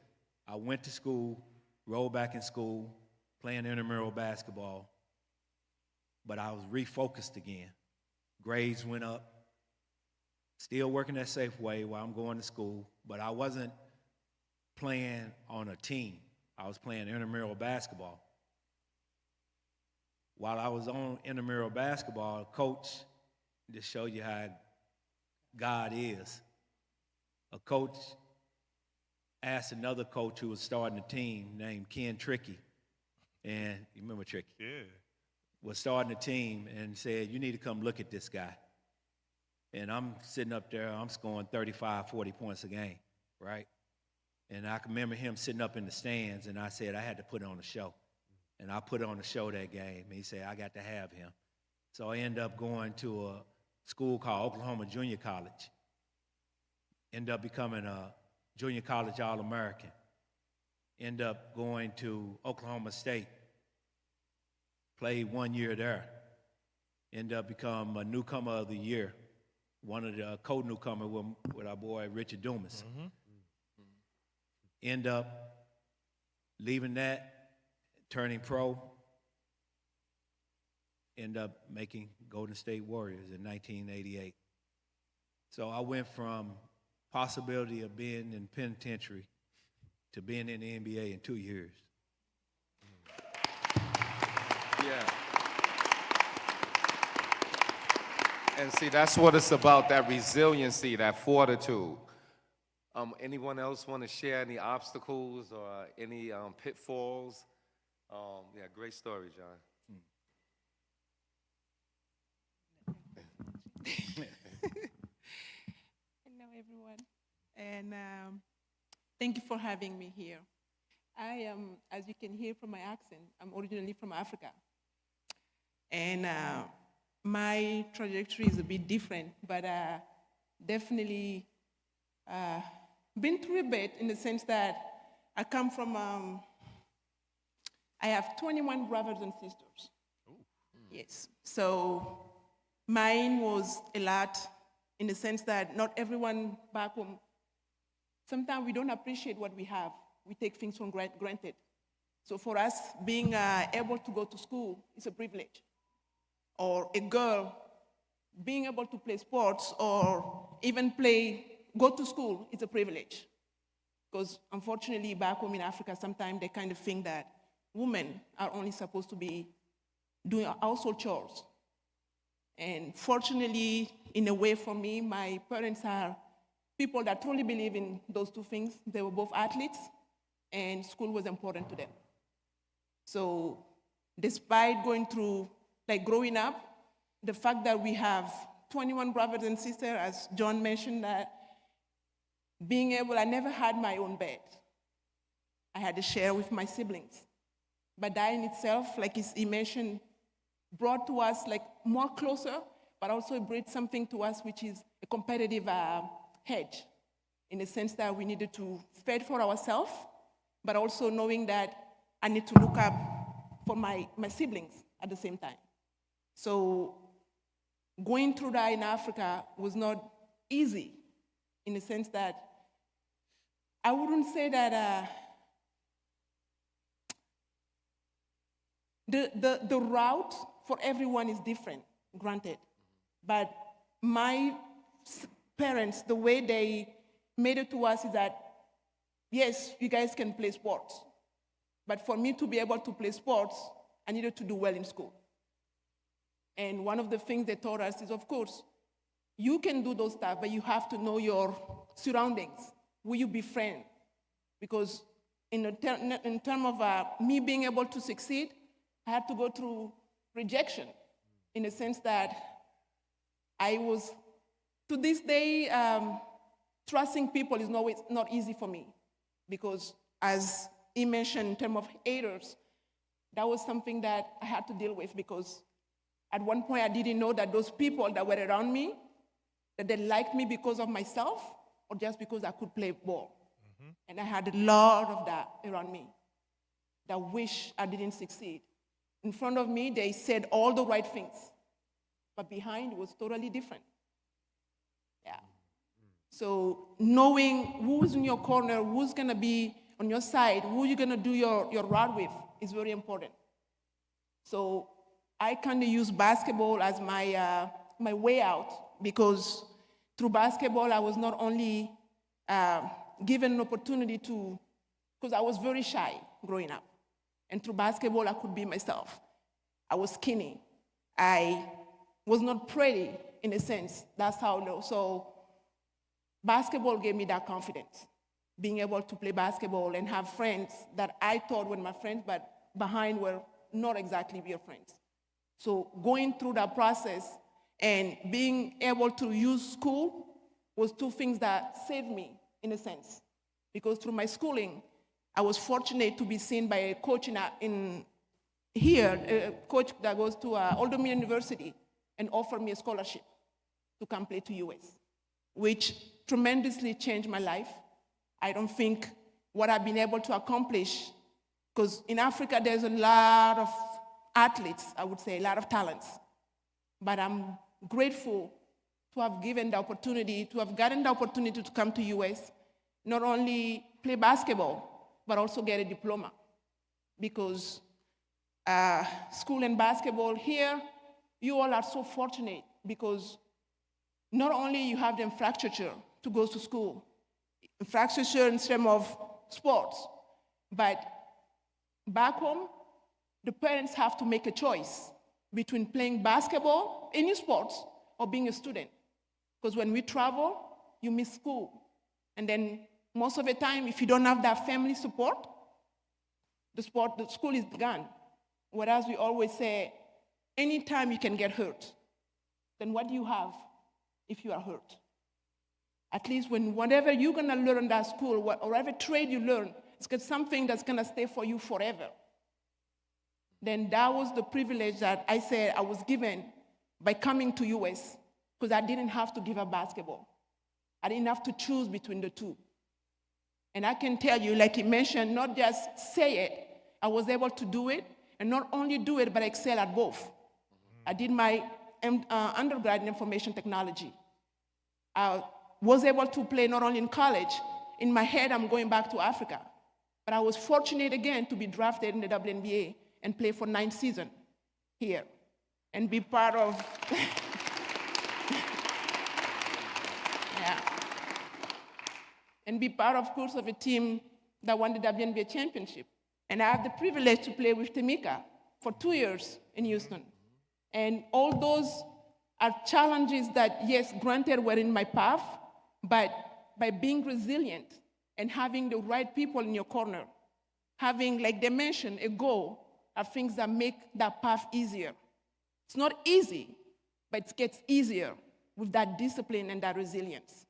I went to school, rolled back in school, playing intramural basketball, but I was refocused again. Grades went up, still working at Safeway while I'm going to school, but I wasn't playing on a team. I was playing intramural basketball. while I was on intramural basketball, coach, to show you how God is, a coach asked another coach who was starting a team named Ken Trickey, and you remember Trickey? Yeah. Was starting a team and said, you need to come look at this guy. And I'm sitting up there, I'm scoring 35, 40 points a game, right? And I can remember him sitting up in the stands, and I said I had to put on a show. And I put on a show that game. And he said, I got to have him. So I ended up going to a school called Oklahoma Junior College. Ended up becoming a junior college All-American. Ended up going to Oklahoma State. Played 1 year there. Ended up becoming a newcomer of the year. One of the co-newcomer with our boy Richard Dumas. Mm-hmm. End up leaving that, turning pro. End up making Golden State Warriors in 1988. So I went from possibility of being in penitentiary to being in the NBA in 2 years. Yeah. And see, that's what it's about, that resiliency, that fortitude. Anyone else want to share any obstacles or any pitfalls? Yeah, great story, John. Hello, everyone. And thank you for having me here. I am, as you can hear from my accent, I'm originally from Africa. And my trajectory is a bit different, but definitely been through a bit in the sense that I come from, I have 21 brothers and sisters. Yes. So mine was a lot in the sense that not everyone back home, sometimes we don't appreciate what we have. We take things for granted. So for us, being able to go to school is a privilege. Or a girl being able to play sports or even go to school is a privilege. Because unfortunately, back home in Africa, sometimes they kind of think that women are only supposed to be doing household chores. And fortunately, in a way for me, my parents are people that truly believe in those two things. They were both athletes, and school was important to them. So despite going through, growing up, the fact that we have 21 brothers and sisters, as John mentioned, that I never had my own bed. I had to share with my siblings. But that in itself, like he mentioned, brought to us more closer, but also it brought something to us which is a competitive hedge, in the sense that we needed to fend for ourselves, but also knowing that I need to look up for my siblings at the same time. So going through that in Africa was not easy, in the sense that I wouldn't say that the route for everyone is different, granted. But my parents, the way they made it to us is that, yes, you guys can play sports. But for me to be able to play sports, I needed to do well in school. And one of the things they taught us is, of course, you can do those stuff, but you have to know your surroundings, who you befriend. Because in terms of me being able to succeed, I had to go through rejection, in the sense that I was, to this day, trusting people is not easy for me. Because as he mentioned, in terms of haters, that was something that I had to deal with, because at one point I didn't know that those people that were around me, that they liked me because of myself or just because I could play ball. Mm-hmm. And I had a lot of that around me that wish I didn't succeed. In front of me, they said all the right things, but behind it was totally different. Yeah. So knowing who's in your corner, who's gonna be on your side, who you're gonna do your route with is very important. So I kind of use basketball as my way out, because through basketball I was not only given an opportunity to, because I was very shy growing up, and through basketball I could be myself. I was skinny. I was not pretty in a sense. That's how low. So basketball gave me that confidence, being able to play basketball and have friends that I thought were my friends, but behind were not exactly your friends. So going through that process and being able to use school was two things that saved me in a sense. Because through my schooling, I was fortunate to be seen by a coach here, a coach that goes to Old Dominion University and offered me a scholarship to come play to US, which tremendously changed my life. I don't think what I've been able to accomplish, because in Africa there's a lot of athletes, I would say, a lot of talents. But I'm grateful to have given the opportunity, to have gotten the opportunity to come to US, not only play basketball, but also get a diploma. Because school and basketball here, you all are so fortunate because not only you have the infrastructure to go to school, infrastructure in terms of sports, but back home, the parents have to make a choice between playing basketball, any sports, or being a student. Because when we travel, you miss school. And then most of the time, if you don't have that family support, the school is gone. Whereas we always say, anytime you can get hurt, then what do you have if you are hurt? At least when whatever you're gonna learn in that school, whatever trade you learn, it's got something that's gonna stay for you forever. Then that was the privilege that I said I was given by coming to US, because I didn't have to give up basketball. I didn't have to choose between the two. And I can tell you, like you mentioned, not just say it, I was able to do it, and not only do it, but excel at both. I did my undergrad in information technology. I was able to play not only in college, in my head I'm going back to Africa, but I was fortunate again to be drafted in the WNBA and play for 9 seasons here, and be part of, yeah, and be part, of course, of a team that won the WNBA championship. And I have the privilege to play with Tamika for 2 years in Houston. And all those are challenges that, yes, granted, were in my path, but by being resilient and having the right people in your corner, having, like they mentioned, a goal, are things that make that path easier. It's not easy, but it gets easier with that discipline and that resilience.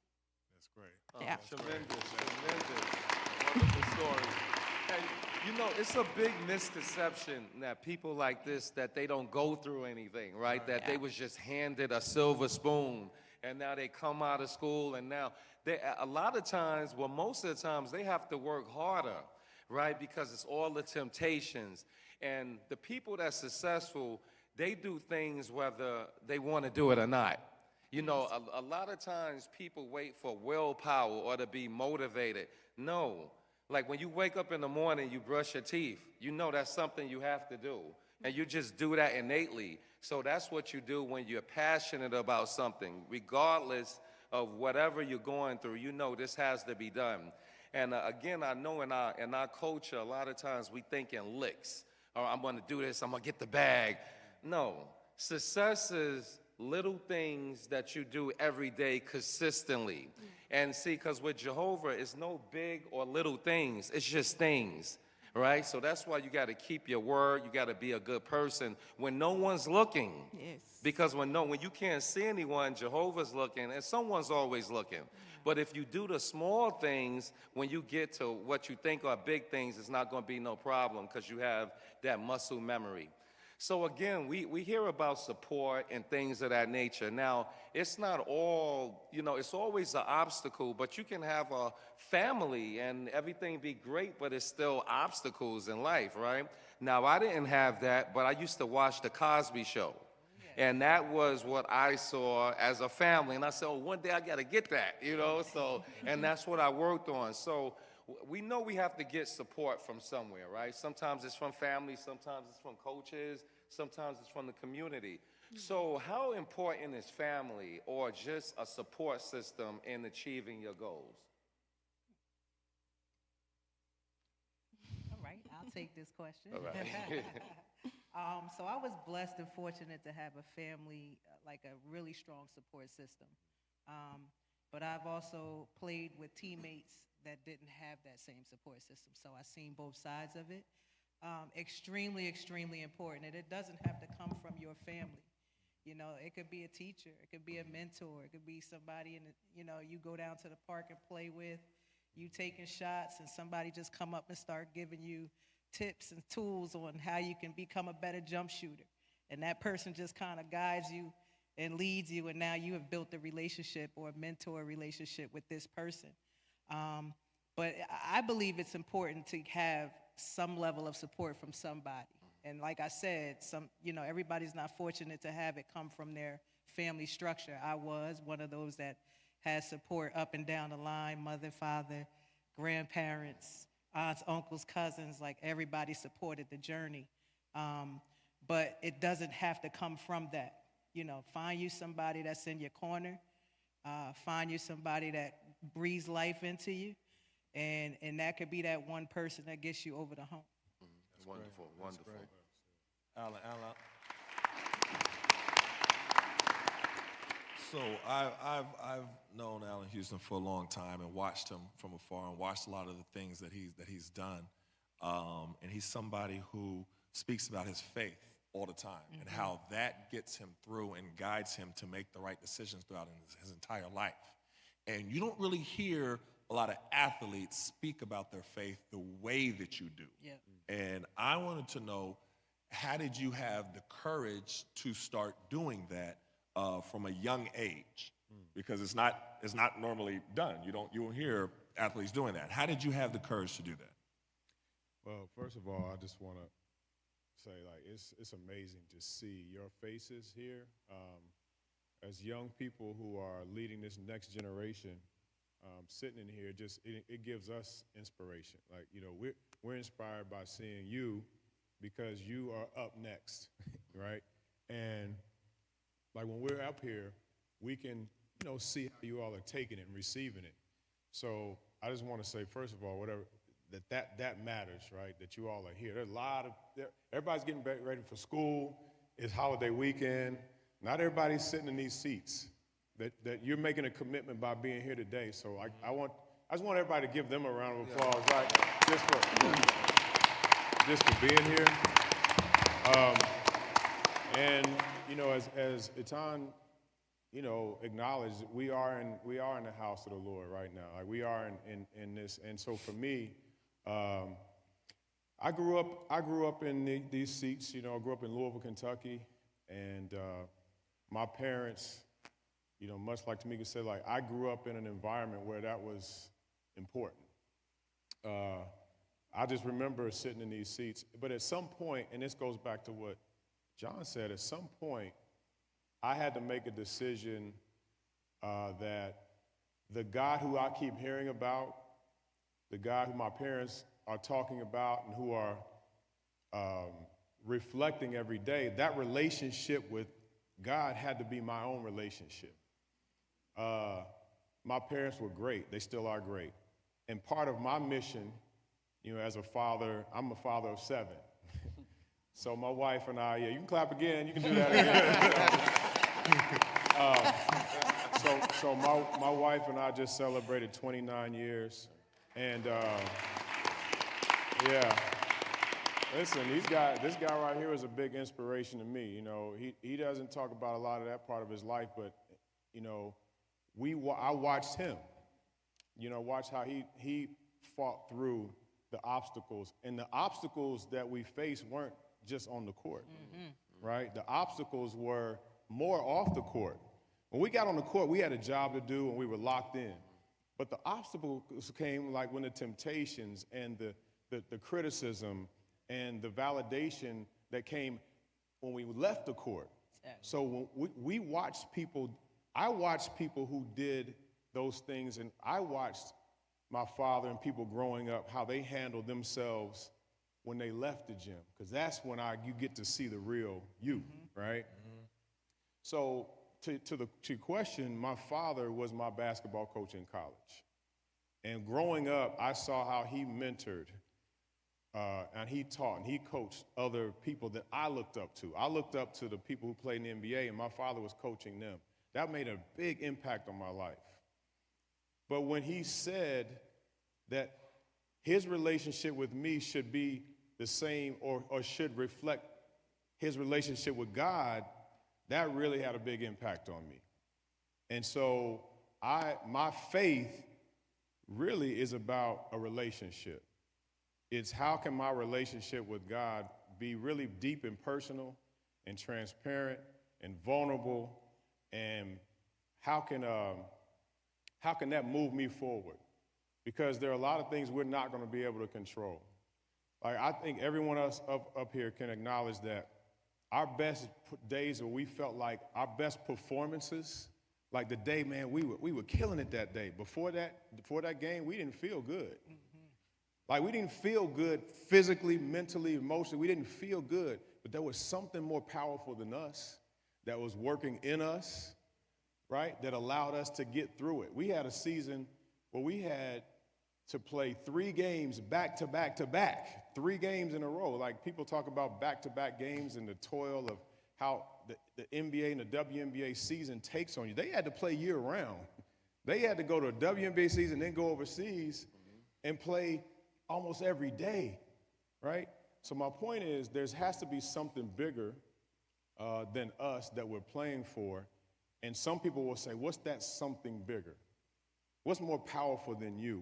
That's great. Yeah. Tremendous. Wonderful story. And you know, it's a big misconception that people like this, that they don't go through anything, right? That they was just handed a silver spoon, and now they come out of school, and now a lot of times, well, most of the times, they have to work harder, right? Because it's all the temptations. And the people that's successful, they do things whether they want to do it or not. You know, a lot of times people wait for willpower or to be motivated. No. Like when you wake up in the morning, you brush your teeth, you know that's something you have to do. And you just do that innately. So that's what you do when you're passionate about something. Regardless of whatever you're going through, you know this has to be done. And again, I know in our culture, a lot of times we think in licks. Or I'm going to do this, I'm going to get the bag. No. Success is little things that you do every day consistently. And see, because with Jehovah, it's no big or little things. It's just things, right? So that's why you got to keep your word. You got to be a good person when no one's looking. Yes. Because when you can't see anyone, Jehovah's looking, and someone's always looking. But if you do the small things, when you get to what you think are big things, it's not going to be no problem because you have that muscle memory. So again, we hear about support and things of that nature. Now, it's not all, you know, it's always an obstacle, but you can have a family and everything be great, but it's still obstacles in life, right? Now, I didn't have that, but I used to watch The Cosby Show. And that was what I saw as a family. And I said, oh, one day I got to get that, you know? So, and that's what I worked on. So we know we have to get support from somewhere, right? Sometimes it's from family, sometimes it's from coaches, sometimes it's from the community. So how important is family or just a support system in achieving your goals? All right, I'll take this question. All right. So I was blessed and fortunate to have a family, like a really strong support system. But I've also played with teammates that didn't have that same support system. So I've seen both sides of it. Extremely, extremely important. And it doesn't have to come from your family. You know, it could be a teacher, it could be a mentor, it could be somebody you go down to the park and play with, you taking shots, and somebody just come up and start giving you tips and tools on how you can become a better jump shooter. And that person just kind of guides you and leads you, and now you have built a relationship or a mentor relationship with this person. But I believe it's important to have some level of support from somebody. And like I said, everybody's not fortunate to have it come from their family structure. I was one of those that had support up and down the line, mother, father, grandparents, aunts, uncles, cousins, like everybody supported the journey. But it doesn't have to come from that. Find you somebody that's in your corner, find you somebody that breathes life into you, and that could be that one person that gets you over the hump. Wonderful, wonderful. Alan. So I've known Alan Houston for a long time and watched him from afar and watched a lot of the things that he's done. And he's somebody who speaks about his faith all the time and how that gets him through and guides him to make the right decisions throughout his entire life. And you don't really hear a lot of athletes speak about their faith the way that you do. Yeah. And I wanted to know, how did you have the courage to start doing that from a young age? Because it's not normally done. You don't hear athletes doing that. How did you have the courage to do that? Well, first of all, I just want to say, it's amazing to see your faces here as young people who are leading this next generation. Sitting in here, it gives us inspiration. We're inspired by seeing you because you are up next, right? And when we're up here, we can, see how you all are taking it and receiving it. So I just want to say, first of all, that matters, right? That you all are here. There's everybody's getting ready for school. It's holiday weekend. Not everybody's sitting in these seats. That you're making a commitment by being here today. So I just want everybody to give them a round of applause, right? Just for being here. And as Etan, acknowledged, we are in the house of the Lord right now. We are in this. And so for me, I grew up in these seats. I grew up in Louisville, Kentucky, and my parents, much like Tamika said, I grew up in an environment where that was important. I just remember sitting in these seats. But at some point, and this goes back to what John said, at some point, I had to make a decision that the God who I keep hearing about, the God who my parents are talking about and who are reflecting every day, that relationship with God had to be my own relationship. My parents were great. They still are great. And part of my mission, as a father, I'm a father of 7. So my wife and I, you can clap again. You can do that again. So my wife and I just celebrated 29 years. And listen, this guy right here is a big inspiration to me. He doesn't talk about a lot of that part of his life, but I watched him. Watch how he fought through the obstacles, and the obstacles that we faced weren't just on the court, right? The obstacles were more off the court. When we got on the court, we had a job to do, and we were locked in. But the obstacles came when the temptations and the criticism and the validation that came when we left the court. So when we watched people, I watched people who did those things, and I watched my father and people growing up, how they handled themselves when they left the gym, because that's when you get to see the real you, right? So to your question, my father was my basketball coach in college. And growing up, I saw how he mentored and he taught and he coached other people that I looked up to. I looked up to the people who played in the NBA, and my father was coaching them. That made a big impact on my life. But when he said that his relationship with me should be the same or should reflect his relationship with God, that really had a big impact on me. And so my faith really is about a relationship. It's how can my relationship with God be really deep and personal and transparent and vulnerable, and how can that move me forward? Because there are a lot of things we're not going to be able to control. Like, I think everyone else up here can acknowledge that our best days where we felt like our best performances, like the day, man, we were killing it that day. Before that game, we didn't feel good. Like, we didn't feel good physically, mentally, emotionally. We didn't feel good, but there was something more powerful than us that was working in us, right, that allowed us to get through it. We had a season where we had to play 3 games back to back to back, 3 games in a row. Like, people talk about back-to-back games and the toil of how the NBA and the WNBA season takes on you. They had to play year-round. They had to go to a WNBA season, then go overseas and play almost every day, right? So my point is, there has to be something bigger than us that we're playing for. And some people will say, what's that something bigger? What's more powerful than you?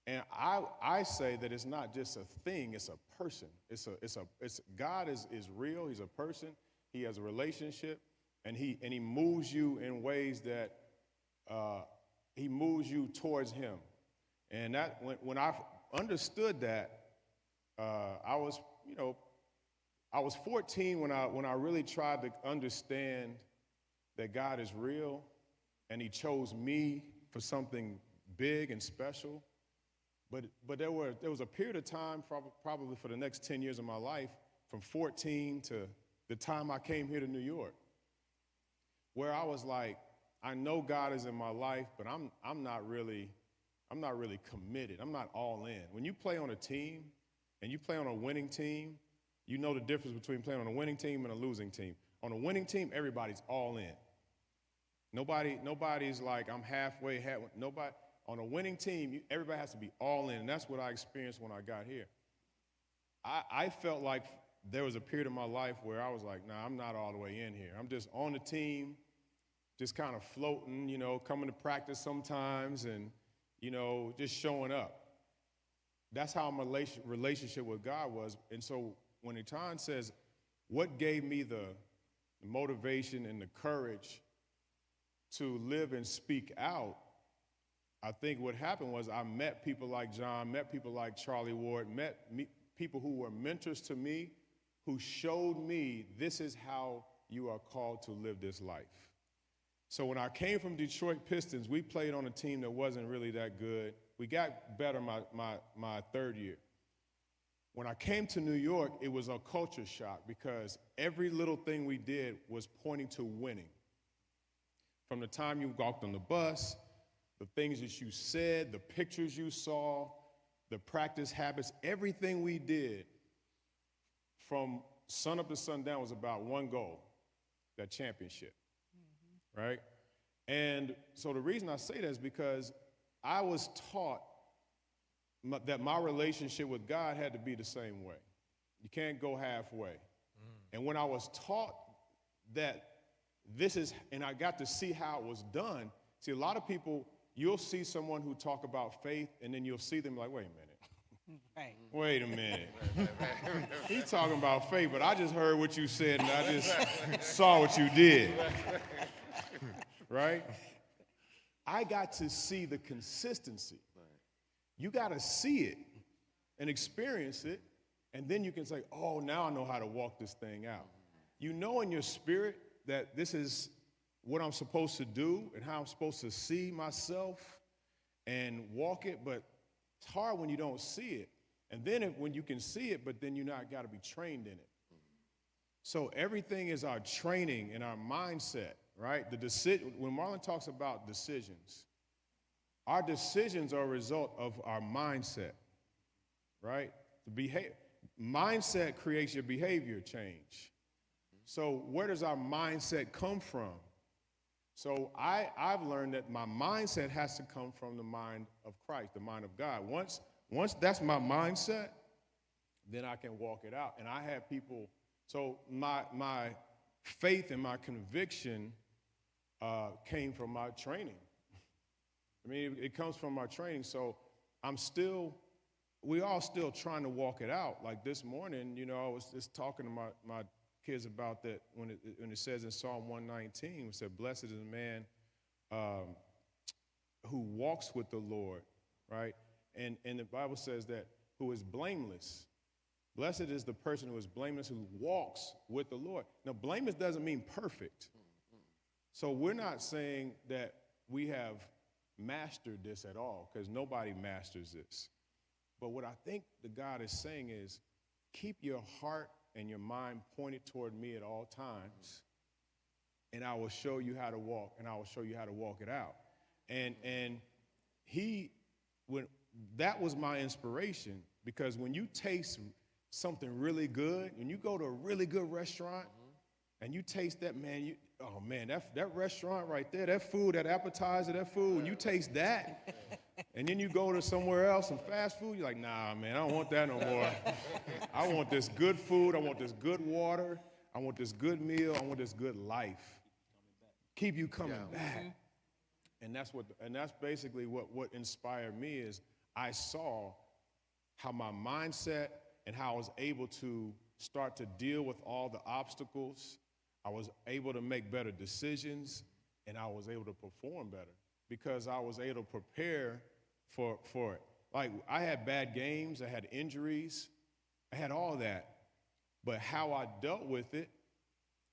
And I say that it's not just a thing, it's a person. God is real, he's a person, he has a relationship, and he moves you in ways that he moves you towards him. And that when I understood that, I was 14 when I really tried to understand that God is real and he chose me for something big and special. But there was a period of time, probably for the next 10 years of my life, from 14 to the time I came here to New York, where I was like, I know God is in my life, but I'm not really committed. I'm not all in. When you play on a team and you play on a winning team, you know the difference between playing on a winning team and a losing team. On a winning team, everybody's all in. Nobody's like, I'm halfway. Nobody. On a winning team, everybody has to be all in, and that's what I experienced when I got here. I felt like there was a period of my life where I was like, nah, I'm not all the way in here. I'm just on the team, just kind of floating, coming to practice sometimes and, just showing up. That's how my relationship with God was. And so when Etan says, what gave me the motivation and the courage to live and speak out, I think what happened was I met people like John, met people like Charlie Ward, people who were mentors to me, who showed me this is how you are called to live this life. So when I came from Detroit Pistons, we played on a team that wasn't really that good. We got better my 3rd year. When I came to New York, it was a culture shock because every little thing we did was pointing to winning. From the time you walked on the bus, the things that you said, the pictures you saw, the practice habits, everything we did from sun up to sundown was about one goal, that championship, right? And so the reason I say that is because I was taught that my relationship with God had to be the same way. You can't go halfway. And when I was taught that and I got to see how it was done, see, a lot of people, you'll see someone who talk about faith, and then you'll see them like, wait a minute. Right. Wait a minute. He's talking about faith, but I just heard what you said, and I just saw what you did. Right? I got to see the consistency. You got to see it and experience it, and then you can say, oh, now I know how to walk this thing out. You know in your spirit that this is what I'm supposed to do and how I'm supposed to see myself and walk it, but it's hard when you don't see it. And then when you can see it, but then you not got to be trained in it. So everything is our training and our mindset, right? When Marlon talks about decisions, our decisions are a result of our mindset, right? The mindset creates your behavior change. So where does our mindset come from? So I've learned that my mindset has to come from the mind of Christ, the mind of God. Once that's my mindset, then I can walk it out. And I have people, so my faith and my conviction came from my training. I mean, it comes from our training. So we all still trying to walk it out. Like this morning, you know, I was just talking to my kids about that when it says in Psalm 119, it said, blessed is the man who walks with the Lord, right? And the Bible says that who is blameless. Blessed is the person who is blameless, who walks with the Lord. Now, blameless doesn't mean perfect. So we're not saying that we have mastered this at all, because nobody masters this. But what I think that God is saying is, keep your heart and your mind pointed toward me at all times, and I will show you how to walk, and I will show you how to walk it out. And that was my inspiration, because when you taste something really good, when you go to a really good restaurant, and you taste that, man, that restaurant right there, that food, that appetizer, that food, when you taste that, and then you go to somewhere else, some fast food, you're like, nah, man, I don't want that no more. I want this good food, I want this good water, I want this good meal, I want this good life. Keep you coming back. And that's basically what inspired me is I saw how my mindset and how I was able to start to deal with all the obstacles. I was able to make better decisions, and I was able to perform better because I was able to prepare for it. Like, I had bad games, I had injuries, I had all that, but how I dealt with it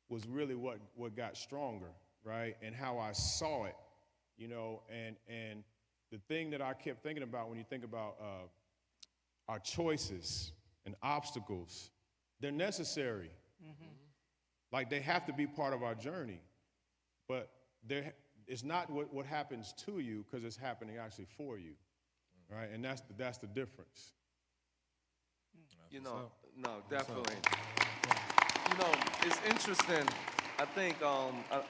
was really what got stronger, right? And how I saw it, you know, and the thing that I kept thinking about when you think about our choices and obstacles, they're necessary. Like, they have to be part of our journey, but it's not what happens to you, because it's happening actually for you, right? And that's the difference. You know, no, definitely. You know, it's interesting. I think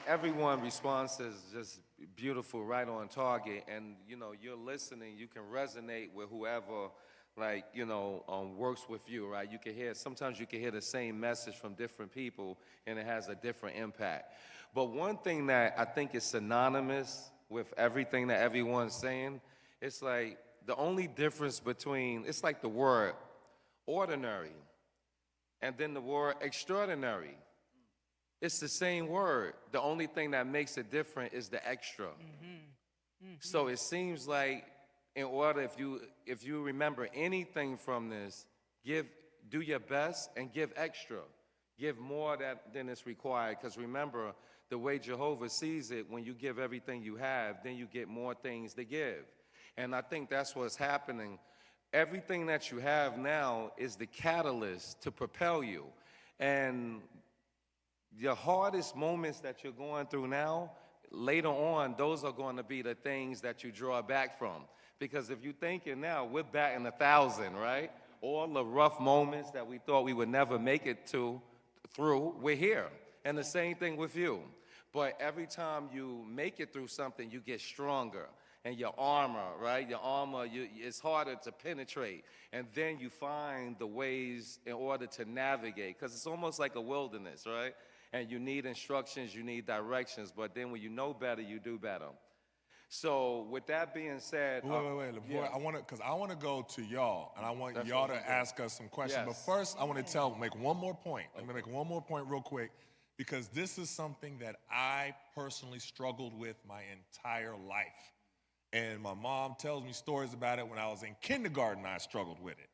everyone's response is just beautiful, right on target, and you know, you're listening. You can resonate with whoever, like, you know, works with you, right? You can hear, sometimes you can hear the same message from different people, and it has a different impact. But one thing that I think is synonymous with everything that everyone's saying, it's like the only difference between, it's like the word ordinary and then the word extraordinary. It's the same word. The only thing that makes it different is the extra. So it seems like, in order, if you remember anything from this, do your best and give extra. Give more than is required. Because remember, the way Jehovah sees it, when you give everything you have, then you get more things to give. And I think that's what's happening. Everything that you have now is the catalyst to propel you. And your hardest moments that you're going through now, later on, those are going to be the things that you draw back from. Because if you're thinking now, we're batting 1,000, right? All the rough moments that we thought we would never make it through, we're here. And the same thing with you. But every time you make it through something, you get stronger. And your armor, right? Your armor, it's harder to penetrate. And then you find the ways in order to navigate. Because it's almost like a wilderness, right? And you need instructions, you need directions. But then when you know better, you do better. So with that being said, wait. Before, I want to go to y'all, and I want y'all to ask us some questions. Yes. But first, I want to make one more point. Okay. Let me make one more point real quick, because this is something that I personally struggled with my entire life. And my mom tells me stories about it. When I was in kindergarten, I struggled with it.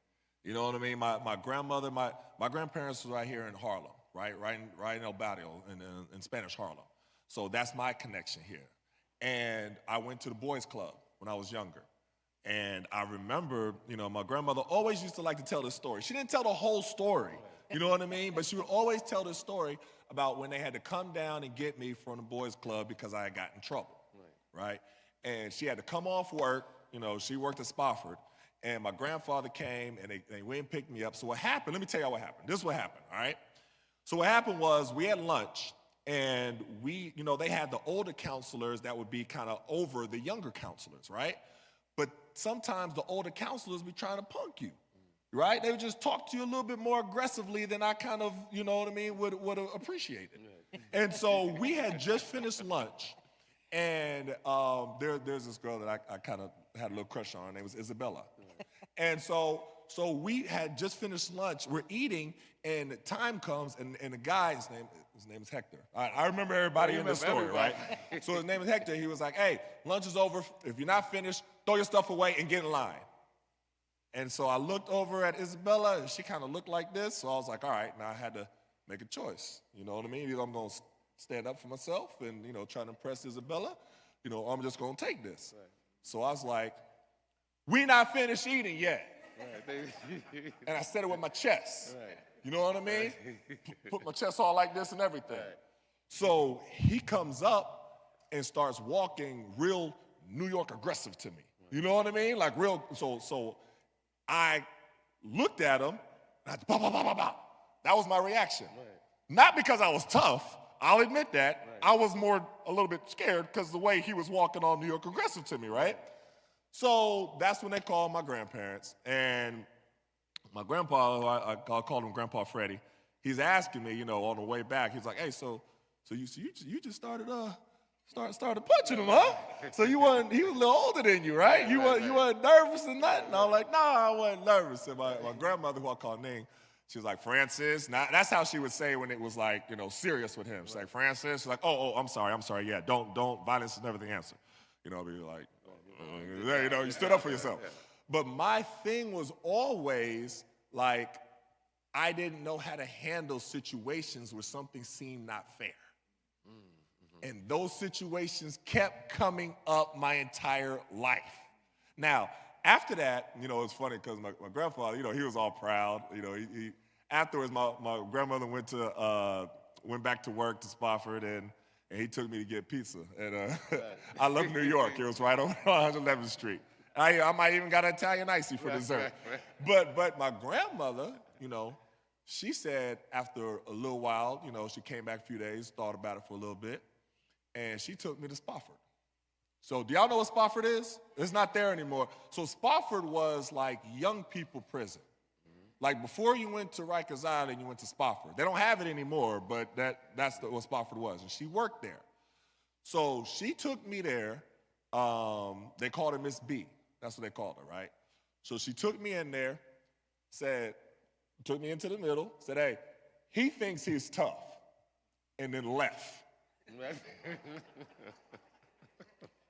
You know what I mean? My grandmother, my grandparents was right here in Harlem, right in El Barrio, in Spanish Harlem. So that's my connection here. And I went to the boys' club when I was younger. And I remember, you know, my grandmother always used to like to tell this story. She didn't tell the whole story, you know what I mean? But she would always tell this story about when they had to come down and get me from the boys' club because I had gotten in trouble, right? And she had to come off work, you know, she worked at Spofford, and my grandfather came, and they went and picked me up. So what happened, let me tell y'all what happened. This is what happened, all right? So what happened was we had lunch, and they had the older counselors that would be kind of over the younger counselors, right? But sometimes the older counselors be trying to punk you, right? They would just talk to you a little bit more aggressively than I kind of, would appreciate it. And so we had just finished lunch, and there's this girl that I kind of had a little crush on. Her name was Isabella. And so we had just finished lunch. We're eating, and time comes, and the guy, his name is Hector. I remember everybody in this story, right? So his name is Hector. He was like, hey, lunch is over. If you're not finished, throw your stuff away and get in line. And so I looked over at Isabella, and she kind of looked like this. So I was like, all right, now I had to make a choice. You know what I mean? Either I'm going to stand up for myself and, try to impress Isabella, or I'm just going to take this. Right. So I was like, we not finished eating yet. Right. And I said it with my chest. Right. You know what I mean? Put my chest all like this and everything. Right. So he comes up and starts walking real New York aggressive to me. You know what I mean? Like real, so I looked at him, and bah, bah, bah, bah, bah. That was my reaction. Right. Not because I was tough, I'll admit that. Right. I was a little bit scared because the way he was walking all New York aggressive to me, right? So that's when they called my grandparents, and my grandpa, I called him Grandpa Freddie, he's asking me, on the way back, he's like, hey, so you just started punching him, huh? So he was a little older than you, right? You weren't nervous or nothing? I was like, no, I wasn't nervous. And my grandmother, who I call Ning, she was like, Francis. Now, that's how she would say when it was like, serious with him. She's like, Francis. She's like, oh, I'm sorry. Yeah, don't, violence is never the answer. I'd be like, you stood up for yourself. But my thing was always like, I didn't know how to handle situations where something seemed not fair. And those situations kept coming up my entire life. Now, after that, it's funny because my grandfather, he was all proud. He afterwards, my grandmother went back to work to Spofford, and he took me to get pizza. And I love New York. It was right on 111th Street. I might even got an Italian icy for dessert. But my grandmother, she said after a little while, she came back a few days, thought about it for a little bit, and she took me to Spofford. So do y'all know what Spofford is? It's not there anymore. So Spofford was like young people prison. Like before you went to Rikers Island, you went to Spofford. They don't have it anymore, but that's what Spofford was. And she worked there. So she took me there. They called her Miss B. That's what they called her, right? So she took me in there, took me into the middle, said, hey, he thinks he's tough, and then left.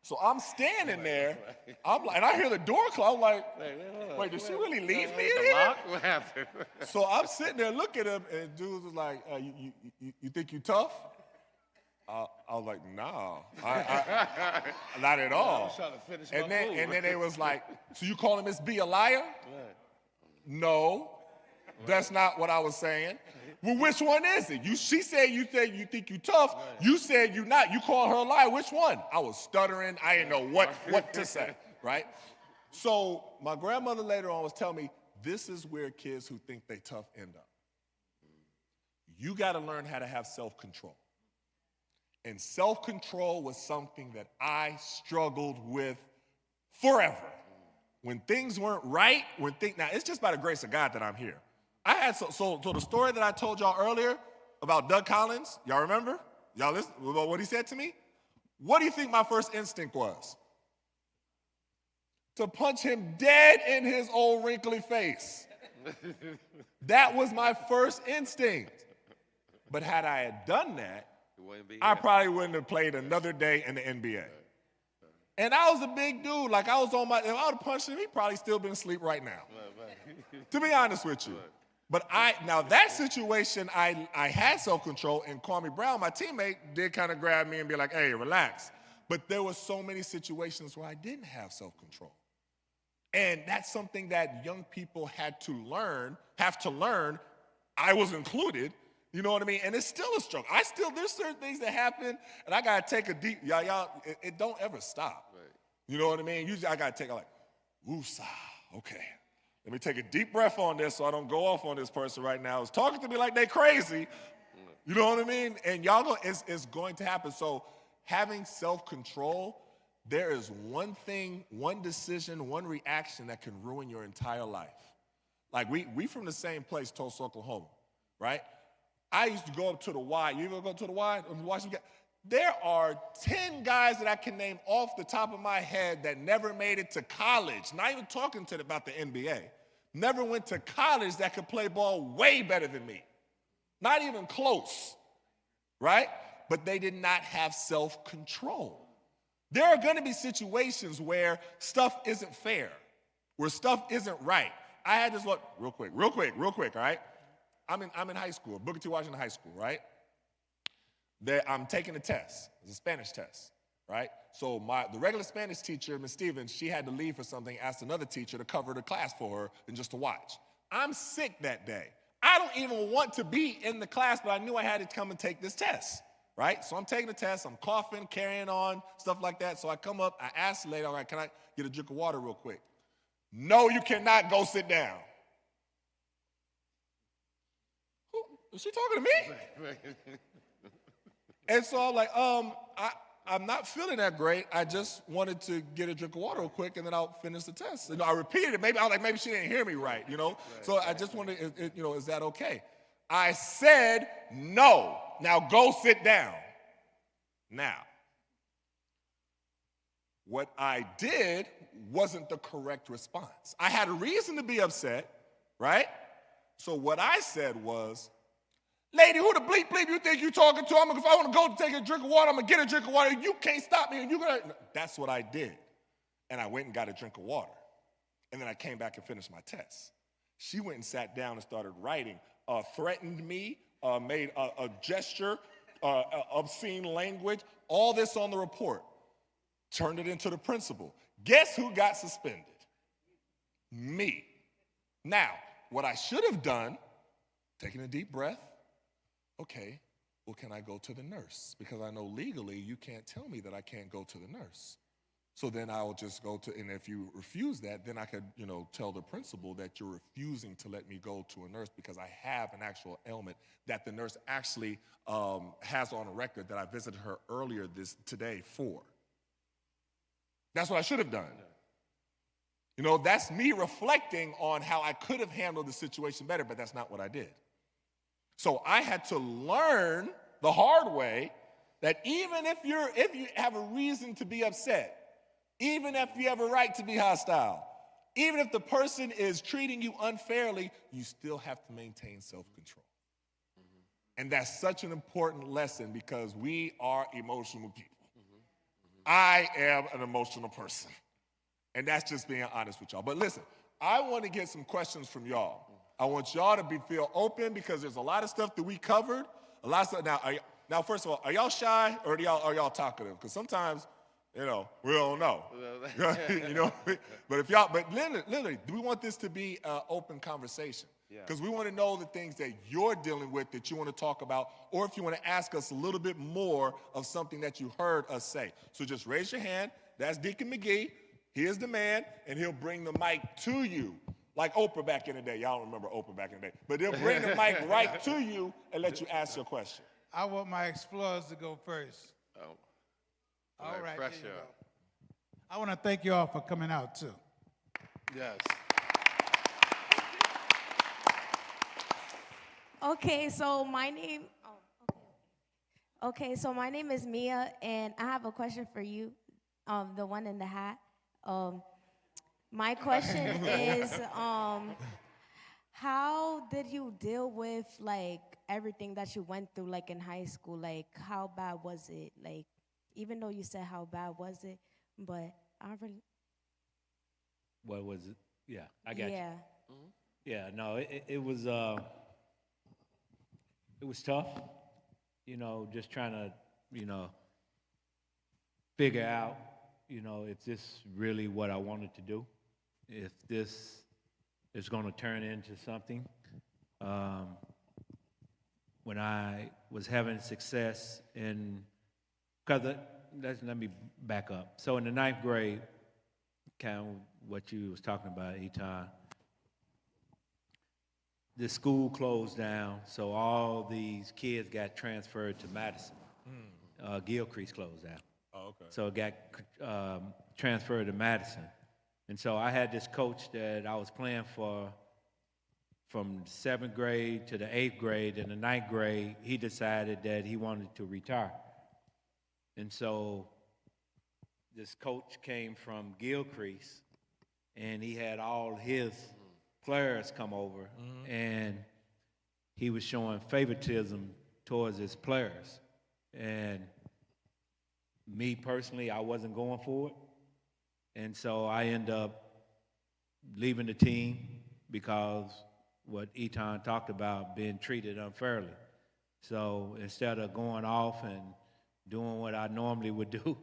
So I'm standing there, and I hear the door close. I'm like, wait, did she really leave me in here? What happened? So I'm sitting there looking at him, and dude was like, you think you tough? I was like, nah, not at all. I was trying to finish my food. And then they was like, so you calling Miss B a liar? Right. No, that's not what I was saying. Well, which one is it? She said you think you tough. Right. You said you not. You call her a liar. Which one? I was stuttering. I didn't know what to say, right? So my grandmother later on was telling me, this is where kids who think they tough end up. You got to learn how to have self-control. And self-control was something that I struggled with forever. When things weren't right, now it's just by the grace of God that I'm here. I had so the story that I told y'all earlier about Doug Collins, y'all remember? Y'all listen about what he said to me? What do you think my first instinct was? To punch him dead in his old wrinkly face. That was my first instinct. But had I had done that, I probably wouldn't have played another day in the NBA. And I was a big dude. Like, if I would have punched him, he'd probably still been asleep right now. To be honest with you. But now that situation, I had self-control, and Kwame Brown, my teammate, did kind of grab me and be like, hey, relax. But there were so many situations where I didn't have self-control. And that's something that young people have to learn. I was included. You know what I mean? And it's still a struggle. There's certain things that happen, and I got to take a deep, it don't ever stop. Right. You know what I mean? Usually I got to take like, woosah, Okay. Let me take a deep breath on this so I don't go off on this person right now. It's talking to me like they crazy. You know what I mean? And y'all go, it's going to happen. So having self-control, there is one thing, one decision, one reaction that can ruin your entire life. Like we from the same place, Tulsa, Oklahoma, right? I used to go up to the Y. You ever go to the Y? There are 10 guys that I can name off the top of my head that never made it to college. Not even talking about the NBA. Never went to college that could play ball way better than me. Not even close, right? But they did not have self-control. There are going to be situations where stuff isn't fair, where stuff isn't right. I had this look, real quick, all right? I'm in high school, Booker T. Washington High School, right? I'm taking a test. It's a Spanish test, right? So the regular Spanish teacher, Ms. Stevens, she had to leave for something, asked another teacher to cover the class for her and just to watch. I'm sick that day. I don't even want to be in the class, but I knew I had to come and take this test, right? So I'm taking the test, I'm coughing, carrying on, stuff like that. So I come up, I ask the lady, all right, can I get a drink of water real quick? No, you cannot, go sit down. Who, is she talking to me? And so I'm like, I'm not feeling that great. I just wanted to get a drink of water real quick, and then I'll finish the test. I repeated it. Maybe she didn't hear me right, you know? So I just wanted, is that okay? I said no. Now go sit down. Now, what I did wasn't the correct response. I had a reason to be upset, right? So what I said was, lady, who the bleep you think you talking to? If I want to go take a drink of water, I'm going to get a drink of water. You can't stop me. That's what I did. And I went and got a drink of water. And then I came back and finished my test. She went and sat down and started writing, threatened me, made a gesture, obscene language, all this on the report. Turned it into the principal. Guess who got suspended? Me. Now, what I should have done, taking a deep breath, okay, well, can I go to the nurse? Because I know legally you can't tell me that I can't go to the nurse. So then I'll just go to, and if you refuse that, then I could, tell the principal that you're refusing to let me go to a nurse because I have an actual ailment that the nurse actually has on a record that I visited her earlier today for. That's what I should have done. That's me reflecting on how I could have handled the situation better, but that's not what I did. So I had to learn the hard way that even if you have a reason to be upset, even if you have a right to be hostile, even if the person is treating you unfairly, you still have to maintain self-control. And that's such an important lesson because we are emotional people. I am an emotional person. And that's just being honest with y'all. But listen, I want to get some questions from y'all. I want y'all to feel open because there's a lot of stuff that we covered. A lot of stuff. Now, first of all, are y'all shy or are y'all talkative? Because sometimes, we don't know. But literally, do we want this to be an open conversation? Because we want to know the things that you're dealing with that you want to talk about, or if you want to ask us a little bit more of something that you heard us say. So just raise your hand. That's Deacon McGee. He is the man, and he'll bring the mic to you. Like Oprah back in the day. Y'all don't remember Oprah back in the day. But they'll bring the mic right to you and let you ask your question. I want my explorers to go first. Oh. All right. Pressure. I want to thank you all for coming out, too. Yes. Okay, so my name. Okay, so my name is Mia, and I have a question for you, the one in the hat. My question is, how did you deal with everything that you went through in high school? How bad was it? Even though you said how bad was it, but I really. What was it? Yeah, I got you. Yeah. Mm-hmm. Yeah, no, it was tough. Just trying to, figure out, if this really what I wanted to do, if this is going to turn into something. When I was having success let me back up. So in the 9th grade, kind of what you was talking about, Eton. The school closed down, so all these kids got transferred to Madison. Gilcrease closed down. Oh, okay. So it got transferred to Madison. And so I had this coach that I was playing for from 7th grade to the 8th grade. In the 9th grade, he decided that he wanted to retire. And so this coach came from Gilcrease, and he had all his players come over, and he was showing favoritism towards his players. And me personally, I wasn't going for it. And so I ended up leaving the team because what Eton talked about, being treated unfairly. So instead of going off and doing what I normally would do,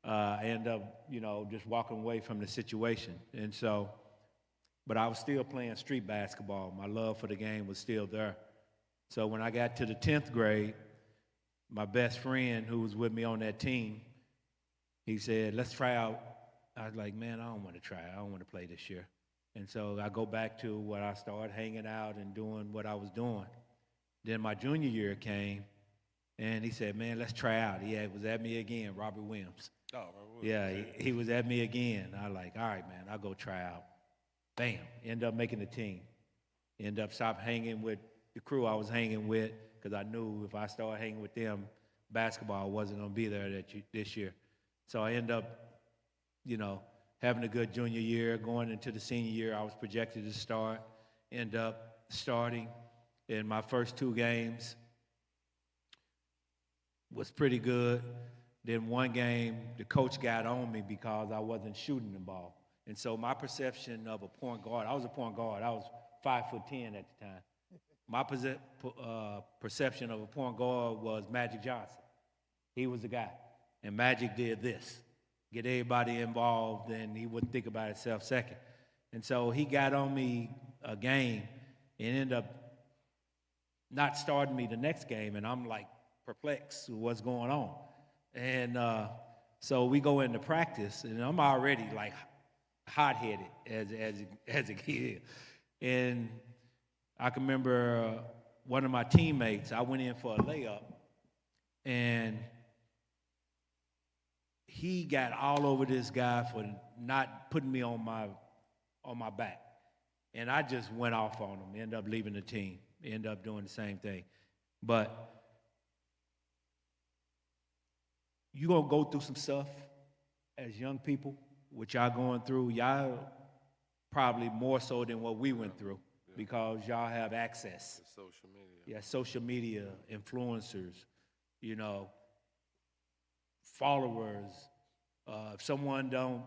I ended up, just walking away from the situation. And so, but I was still playing street basketball. My love for the game was still there. So when I got to the 10th grade, my best friend who was with me on that team, he said, let's try out. I was like, man, I don't want to try. I don't want to play this year. And so I go back to what I started hanging out and doing what I was doing. Then my junior year came, and he said, man, let's try out. He was at me again, Robert Williams. Oh, Robert Williams. Yeah, he was at me again. I was like, all right, man, I'll go try out. Bam, end up making the team. End up stop hanging with the crew I was hanging with because I knew if I started hanging with them, basketball wasn't going to be there this year. So I ended up, having a good junior year. Going into the senior year, I was projected to start. End up starting in my first 2 games. Was pretty good. Then one game, the coach got on me because I wasn't shooting the ball. And so my perception of a point guard, I was a point guard. I was 5'10" at the time. My perception of a point guard was Magic Johnson. He was the guy. And Magic did this. Get everybody involved, and he wouldn't think about himself second. And so he got on me a game and ended up not starting me the next game, and I'm like perplexed with what's going on. And so we go into practice, and I'm already like hot-headed as a kid. And I can remember one of my teammates, I went in for a layup, and he got all over this guy for not putting me on my back. And I just went off on him, ended up leaving the team, ended up doing the same thing. But you're going to go through some stuff as young people, which y'all going through. Y'all probably more so than what we went through because y'all have access. Social media. Yeah, social media, influencers, followers. If someone don't,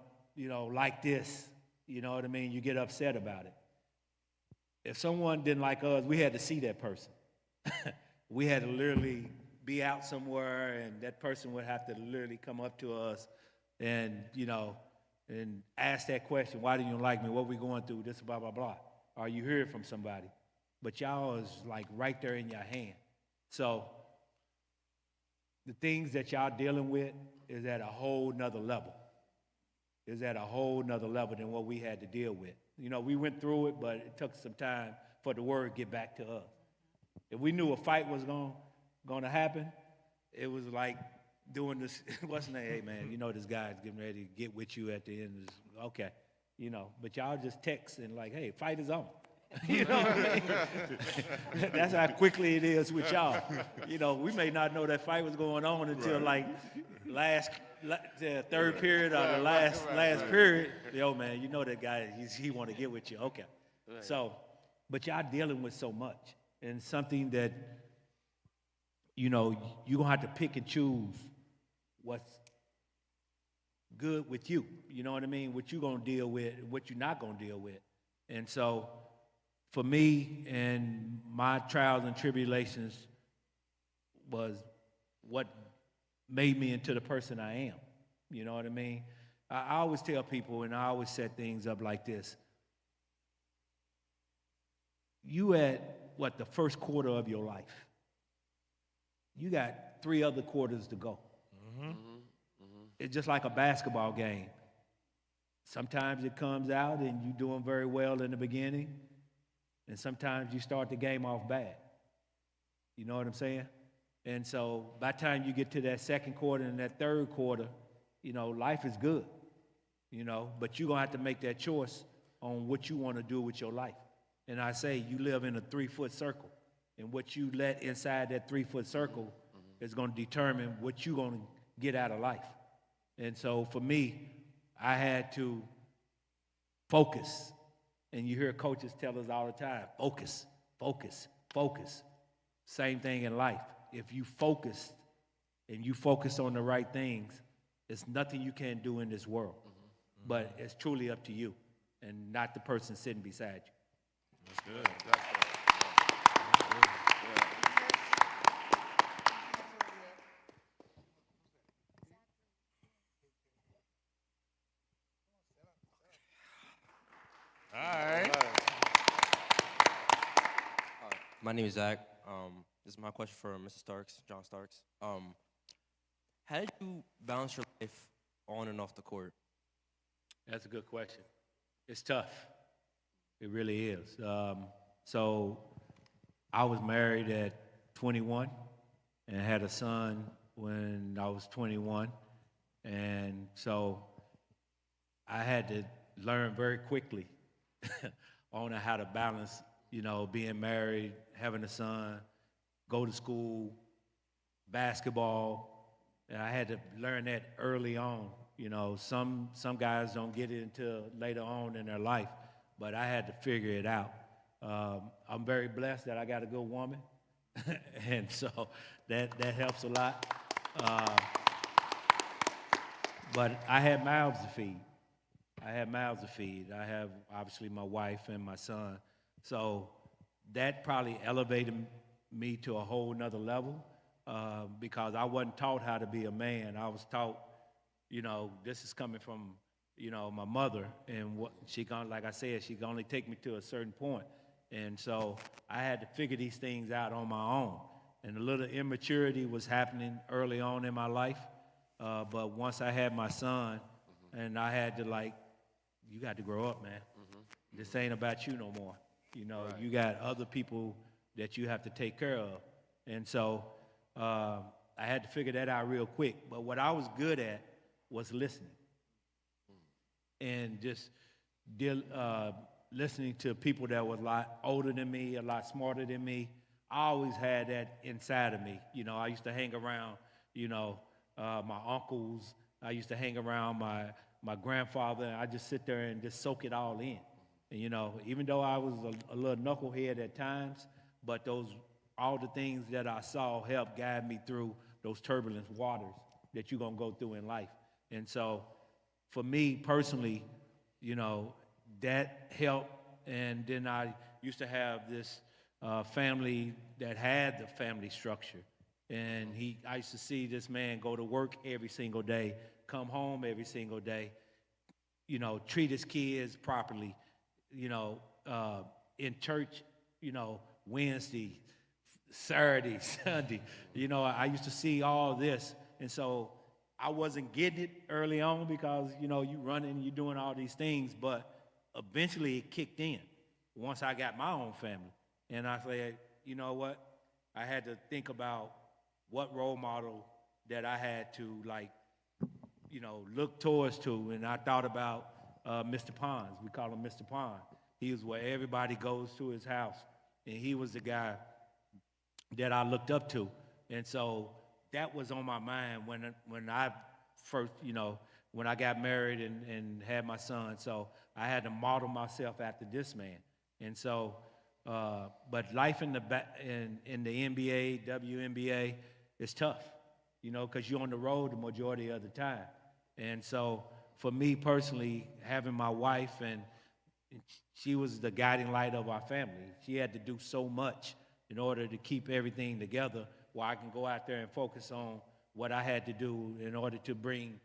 like this, you know what I mean, you get upset about it. If someone didn't like us, we had to see that person. We had to literally be out somewhere, and that person would have to literally come up to us and, and ask that question, why do you like me? What we going through? This, blah, blah, blah. Or you hear it from somebody. But y'all is like right there in your hand. So the things that y'all dealing with is at a whole nother level. Is at a whole nother level than what we had to deal with. We went through it, but it took some time for the word to get back to us. If we knew a fight was going to happen, it was like doing this, what's the name? Hey, man, this guy's getting ready to get with you at the end. Okay, but y'all just text and like, hey, fight is on. You know what I mean? That's how quickly it is with y'all. We may not know that fight was going on until like the third period or the last period. Yo, man, that guy, he want to get with you. Okay. Right. So, but y'all dealing with so much, and something that, you're going to have to pick and choose what's good with you. You know what I mean? What you're going to deal with, what you're not going to deal with. And so, for me and my trials and tribulations was what made me into the person I am. You know what I mean? I always tell people, and I always set things up like this. You at, the first quarter of your life. You got 3 other quarters to go. Mm-hmm. Mm-hmm. It's just like a basketball game. sometimes it comes out and you're doing very well in the beginning, and sometimes you start the game off bad. You know what I'm saying? And so by the time you get to that second quarter and that third quarter, you know, life is good, you know, but you're going to have to make that choice on what you want to do with your life. And I say you live in a 3-foot circle, and what you let inside that 3-foot circle is going to determine what you're going to get out of life. And so for me, I had to focus. And you hear coaches tell us all the time, focus, focus, focus. Same thing in life. If you focus and you focus on the right things, there's nothing you can't do in this world. But it's truly up to you and not the person sitting beside you. That's good. That's good. All right. My name is Zach. This is my question for Mr. Starks, John Starks. How did you balance your life on and off the court? That's a good question. It's tough. It really is. So I was married at 21 and had a son when I was 21. And so I had to learn very quickly on how to balance, you know, being married, having a son, go to school, basketball. And I had to learn that early on. You know, some guys don't get it until later on in their life, but I had to figure it out. I'm very blessed that I got a good woman, and so that helps a lot. But I had mouths to feed. I have, obviously, my wife and my son. So that probably elevated me to a whole nother level because I wasn't taught how to be a man. I was taught, you know, this is coming from, you know, my mother, and what she gonna, like I said, she can only take me to a certain point. And so I had to figure these things out on my own. And a little immaturity was happening early on in my life. But once I had my son, and I had to, like, you got to grow up, man. This ain't about you no more. You know, you got other people that you have to take care of. And so I had to figure that out real quick. But what I was good at was listening. And just listening to people that were a lot older than me, a lot smarter than me. I always had that inside of me. You know, I used to hang around, you know, my uncles. I used to hang around my grandfather, and I just sit there and just soak it all in. And, you know, even though I was a little knucklehead at times, but all the things that I saw helped guide me through those turbulent waters that you're going to go through in life. And so for me personally, you know, that helped. And then I used to have this family that had the family structure. And I used to see this man go to work every single day, come home every single day, you know, treat his kids properly, you know, in church, you know, Wednesday, Saturday, Sunday. You know, I used to see all this. And so I wasn't getting it early on because, you know, you running, you're doing all these things, but eventually it kicked in once I got my own family. And I said, you know what? I had to think about what role model that I had to, like, you know, look towards to. And I thought about Mr. Pons. We call him Mr. Pons. He was where everybody goes to his house. And he was the guy that I looked up to. And so that was on my mind when I first, you know, when I got married and had my son. So I had to model myself after this man. And so, but life in the NBA, WNBA, is tough, you know, because you're on the road the majority of the time. And so for me personally, having my wife, and she was the guiding light of our family. She had to do so much in order to keep everything together where I can go out there and focus on what I had to do in order to bring,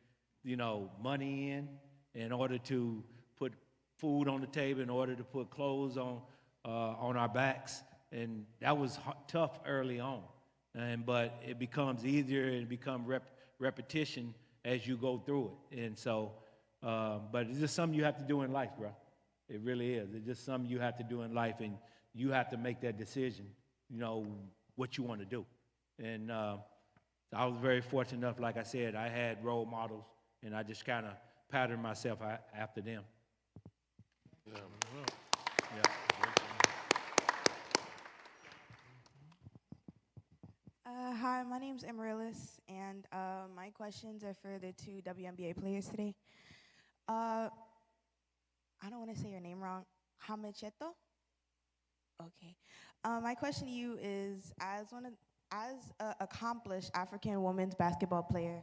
you know, money in order to put food on the table, in order to put clothes on our backs. And that was tough early on. But it becomes easier and it becomes repetition as you go through it. And so But it's just something you have to do in life, bro. It really is. It's just something you have to do in life, and you have to make that decision, you know, what you want to do. And I was very fortunate enough, like I said, I had role models, and I just kind of patterned myself after them. Yeah. Yeah. Hi, my name's Amaryllis, and my questions are for the two WNBA players today. I don't want to say your name wrong. Hamecheto? Okay. My question to you is, as an accomplished African women's basketball player,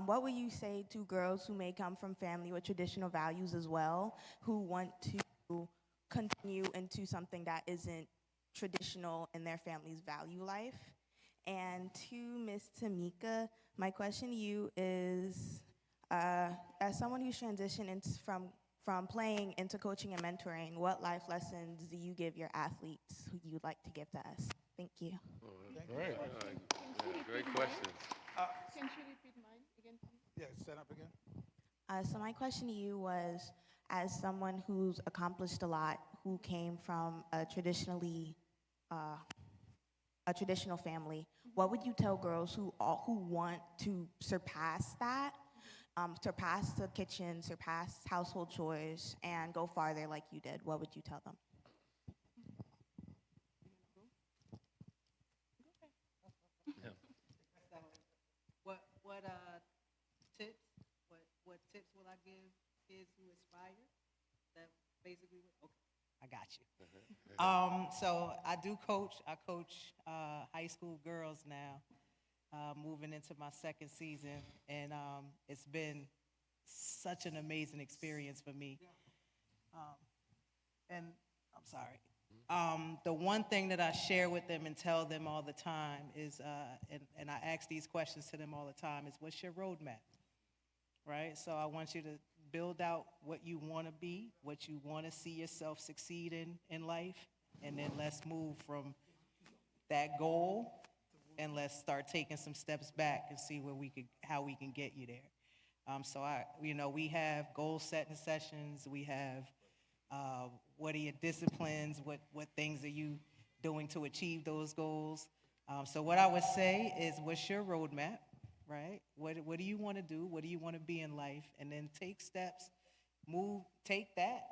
what would you say to girls who may come from family with traditional values as well, who want to continue into something that isn't traditional in their family's value life? And to Miss Tamika, my question to you is, as someone who's transitioned from playing into coaching and mentoring, what life lessons do you give your athletes who you'd like to give to us? Thank you. Great. Great questions. Can you repeat mine again, please? Yeah, stand up again. So my question to you was, as someone who's accomplished a lot, who came from a traditional family, what would you tell girls who want to surpass that, surpass the kitchen, surpass household chores, and go farther like you did? What would you tell them? What tips will I give kids who aspire? That basically what, okay, I got you. So I do coach. I coach high school girls now, moving into my second season, and it's been such an amazing experience for me. And I'm sorry. The one thing that I share with them and tell them all the time is, and I ask these questions to them all the time, is what's your roadmap, right? So I want you to build out what you want to be, what you want to see yourself succeed in life, and then let's move from that goal and let's start taking some steps back and see how we can get you there. So we have goal setting sessions. We have what are your disciplines? What things are you doing to achieve those goals? So what I would say is, what's your roadmap, right? What do you want to do? What do you want to be in life? And then take steps, take that,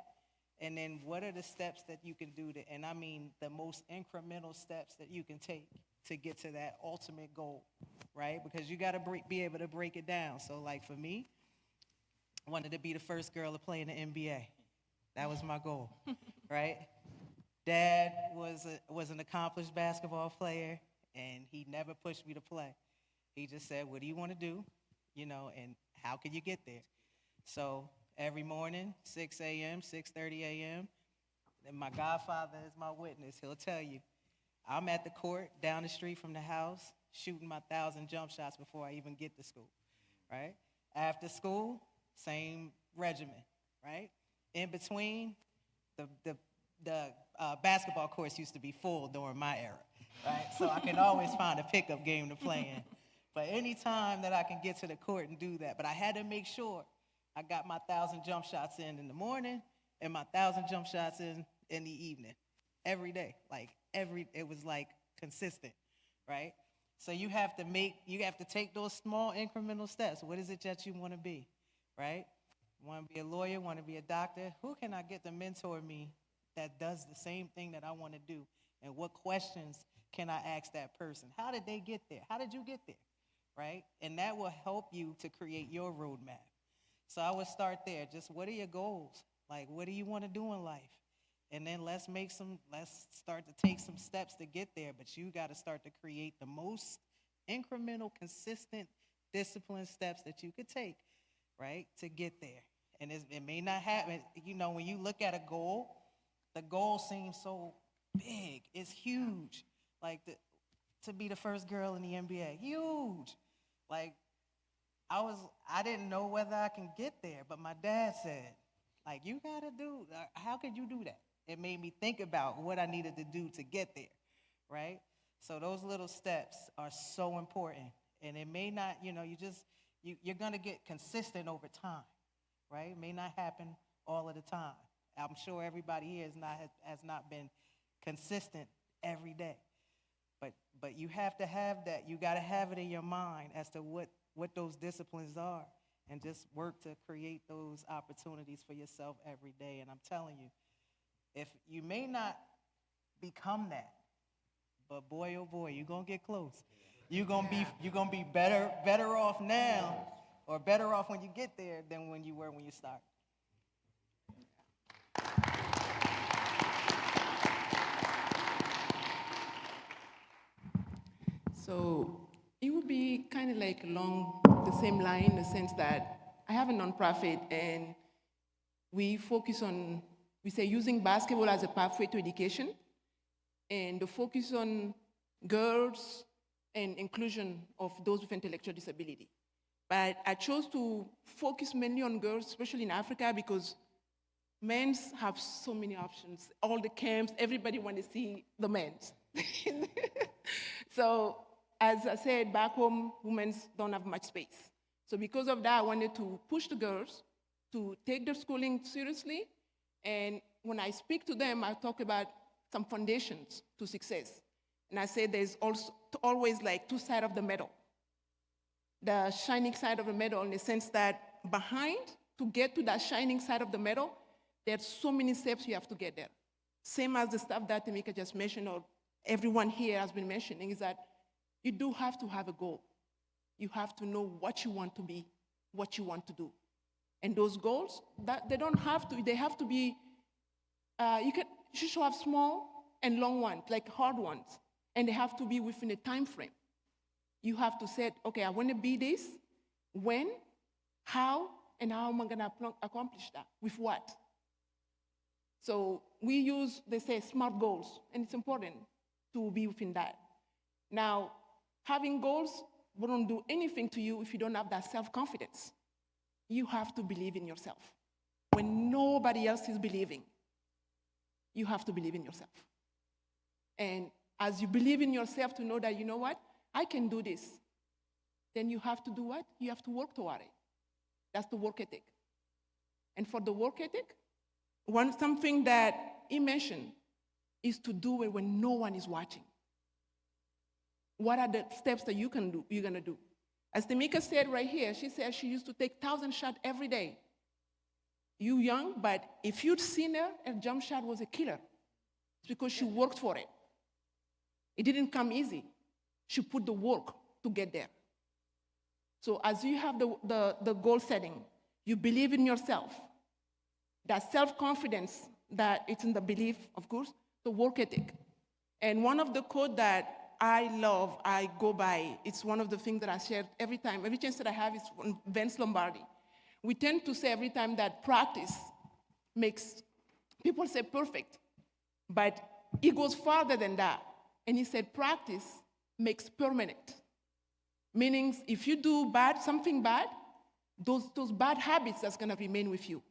and then what are the steps that you can do and I mean the most incremental steps that you can take to get to that ultimate goal, right? Because you got to be able to break it down. So like for me, I wanted to be the first girl to play in the NBA. That was my goal, right? Dad was an accomplished basketball player, and he never pushed me to play. He just said, what do you want to do, and how can you get there? So every morning, 6 a.m., 6:30 a.m., and my godfather is my witness. He'll tell you, I'm at the court down the street from the house shooting my 1,000 jump shots before I even get to school, right? After school, same regimen, right? In between, the basketball courts used to be full during my era, right? So I can always find a pickup game to play in. But any time that I can get to the court and do that, but I had to make sure I got my 1,000 jump shots in the morning and my 1,000 jump shots in the evening, every day. It was like consistent, right? So you have to take those small incremental steps. What is it that you want to be, right? Want to be a lawyer, want to be a doctor? Who can I get to mentor me that does the same thing that I want to do? And what questions can I ask that person? How did they get there? How did you get there, right? And that will help you to create your roadmap. So I would start there. Just what are your goals? Like, what do you want to do in life? And then let's start to take some steps to get there. But you got to start to create the most incremental, consistent, disciplined steps that you could take, right, to get there. And it may not happen. When you look at a goal, the goal seems so big. It's huge. Like to be the first girl in the NBA, huge. Like I didn't know whether I can get there, but my dad said, like, you gotta do. How could you do that? It made me think about what I needed to do to get there, right? So those little steps are so important, and it may not. You're gonna get consistent over time, right? It may not happen all of the time. I'm sure everybody here has not been consistent every day. But you have to have that. You got to have it in your mind as to what those disciplines are, and just work to create those opportunities for yourself every day. And I'm telling you, if you may not become that, but boy, oh boy, you're going to get close. You're going to be better off now, or better off when you get there than when you were when you started. So it would be kind of like along the same line, in the sense that I have a nonprofit, and we focus on, we say, using basketball as a pathway to education, and the focus on girls and inclusion of those with intellectual disability. But I chose to focus mainly on girls, especially in Africa, because men have so many options. All the camps, everybody wants to see the men. So, as I said, back home, women don't have much space. So because of that, I wanted to push the girls to take their schooling seriously. And when I speak to them, I talk about some foundations to success. And I say there's also always like two sides of the medal. The shining side of the medal, in the sense that behind, to get to that shining side of the medal, there's so many steps you have to get there. Same as the stuff that Tamika just mentioned, or everyone here has been mentioning, is that you do have to have a goal. You have to know what you want to be, what you want to do. And those goals, that they don't have to, they have to be, you should have small and long ones, like hard ones, and they have to be within a time frame. You have to say, okay, I want to be this, when, how, and how am I going to accomplish that? With what? So we use, they say, SMART goals, and it's important to be within that. Now, having goals won't do anything to you if you don't have that self-confidence. You have to believe in yourself. When nobody else is believing, you have to believe in yourself. And as you believe in yourself, to know that, you know what, I can do this, then you have to do what? You have to work toward it. That's the work ethic. And for the work ethic, something that he mentioned is to do it when no one is watching. What are the steps that you're gonna do? As Tamika said right here, she said she used to take 1,000 shots every day. You young, but if you'd seen her, her jump shot was a killer. It's because she worked for it. It didn't come easy. She put the work to get there. So as you have the goal setting, you believe in yourself. That self-confidence, that it's in the belief, of course, the work ethic. And one of the quotes that I love, I go by, it's one of the things that I share every time, every chance that I have, is from Vince Lombardi. We tend to say every time that practice makes, people say perfect, but he goes farther than that. And he said practice makes permanent. Meaning if you do something bad, those bad habits that's gonna remain with you.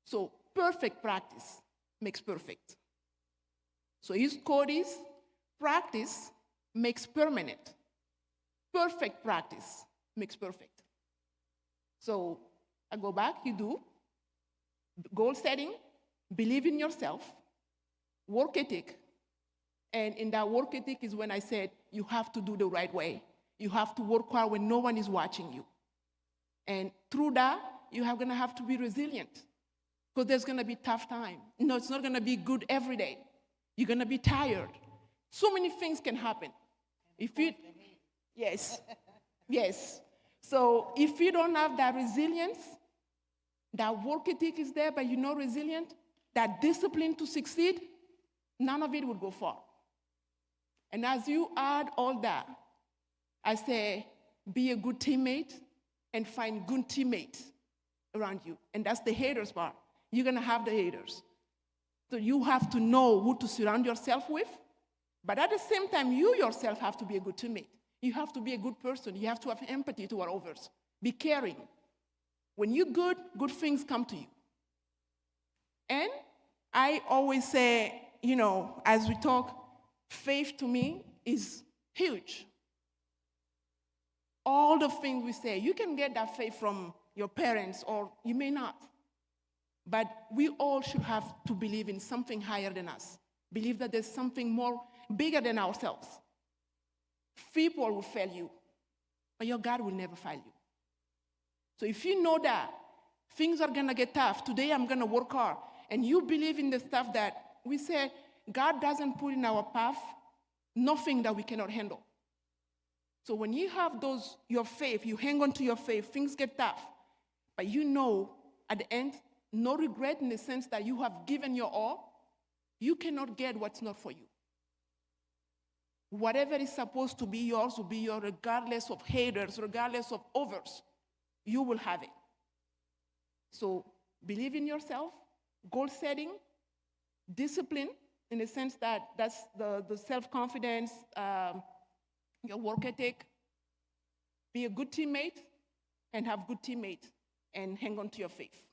So perfect practice makes perfect. So his quote is, practice makes permanent. Perfect practice makes perfect. So I go back, you do goal setting, believe in yourself, work ethic, and in that work ethic is when I said you have to do the right way. You have to work hard when no one is watching you. And through that, you're gonna have to be resilient, because there's gonna be tough time. No, it's not gonna be good every day. You're gonna be tired. So many things can happen. Yes. So if you don't have that resilience, that work ethic is there, but you're not resilient, that discipline to succeed, none of it would go far. And as you add all that, I say, be a good teammate and find good teammates around you. And that's the haters part. You're gonna have the haters. So you have to know who to surround yourself with, but at the same time, you yourself have to be a good teammate. You have to be a good person. You have to have empathy toward others. Be caring. When you're good, good things come to you. And I always say, as we talk, faith to me is huge. All the things we say, you can get that faith from your parents, or you may not. But we all should have to believe in something higher than us. Believe that there's something more bigger than ourselves. People will fail you, but your God will never fail you. So if you know that things are gonna get tough, today I'm gonna work hard, and you believe in the stuff that we say God doesn't put in our path, nothing that we cannot handle. So when you have your faith, you hang on to your faith, things get tough, but you know at the end, no regret in the sense that you have given your all, you cannot get what's not for you. Whatever is supposed to be yours will be yours regardless of haters, regardless of others. You will have it. So believe in yourself, goal setting, discipline, in the sense that that's the self-confidence, your work ethic. Be a good teammate and have good teammates and hang on to your faith.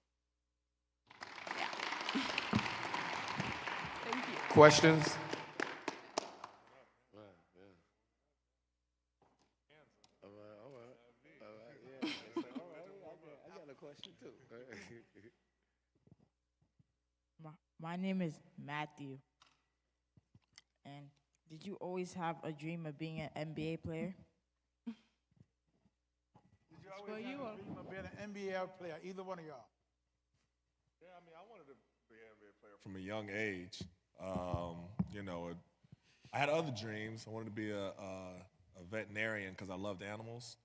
Yeah. Thank you. Questions? My name is Matthew. And did you always have a dream of being an NBA player? Did you always have a dream of being an NBA player, either one of y'all? Yeah, I mean, I wanted to be an NBA player from a young age. You know, I had other dreams. I wanted to be a veterinarian because I loved animals.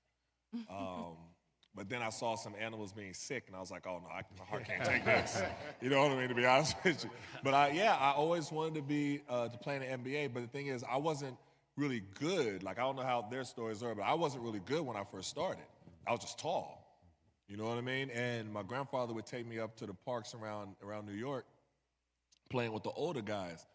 But then I saw some animals being sick, and I was like, oh, no, my heart can't take this. You know what I mean, to be honest with you. But I always wanted to be, to play in the NBA, but the thing is, I wasn't really good. Like, I don't know how their stories are, but I wasn't really good when I first started. I was just tall. You know what I mean? And my grandfather would take me up to the parks around New York, playing with the older guys.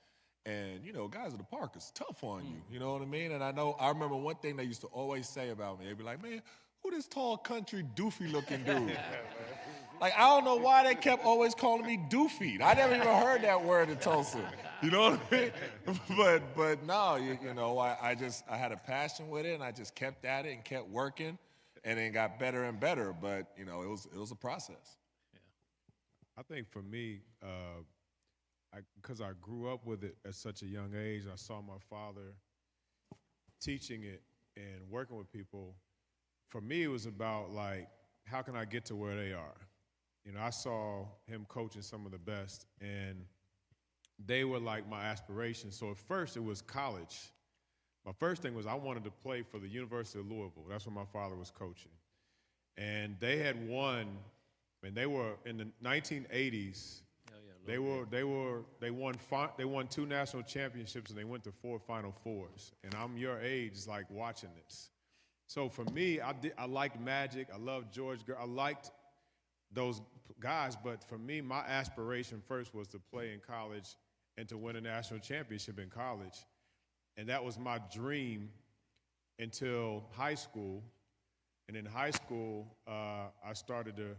And, you know, guys at the park is tough on you. You know what I mean? And I remember one thing they used to always say about me. They'd be like, man, who this tall country doofy looking dude? Like, I don't know why they kept always calling me doofy. I never even heard that word in Tulsa. You know what I mean? But no, you know, I had a passion with it, and I just kept at it and kept working, and then got better and better. But, you know, it was a process. I think for me, because I grew up with it at such a young age, I saw my father teaching it and working with people. For me, it was about, like, how can I get to where they are? You know, I saw him coaching some of the best, and they were like my aspirations. So at first, it was college. My first thing was I wanted to play for the University of Louisville. That's where my father was coaching. And they had won, and they were in the 1980s. They won 2 national championships, and they went to 4 Final Fours. And I'm your age, like watching this. So for me, I liked Magic. I loved George. I liked those guys. But for me, my aspiration first was to play in college and to win a national championship in college. And that was my dream until high school. And in high school, I started to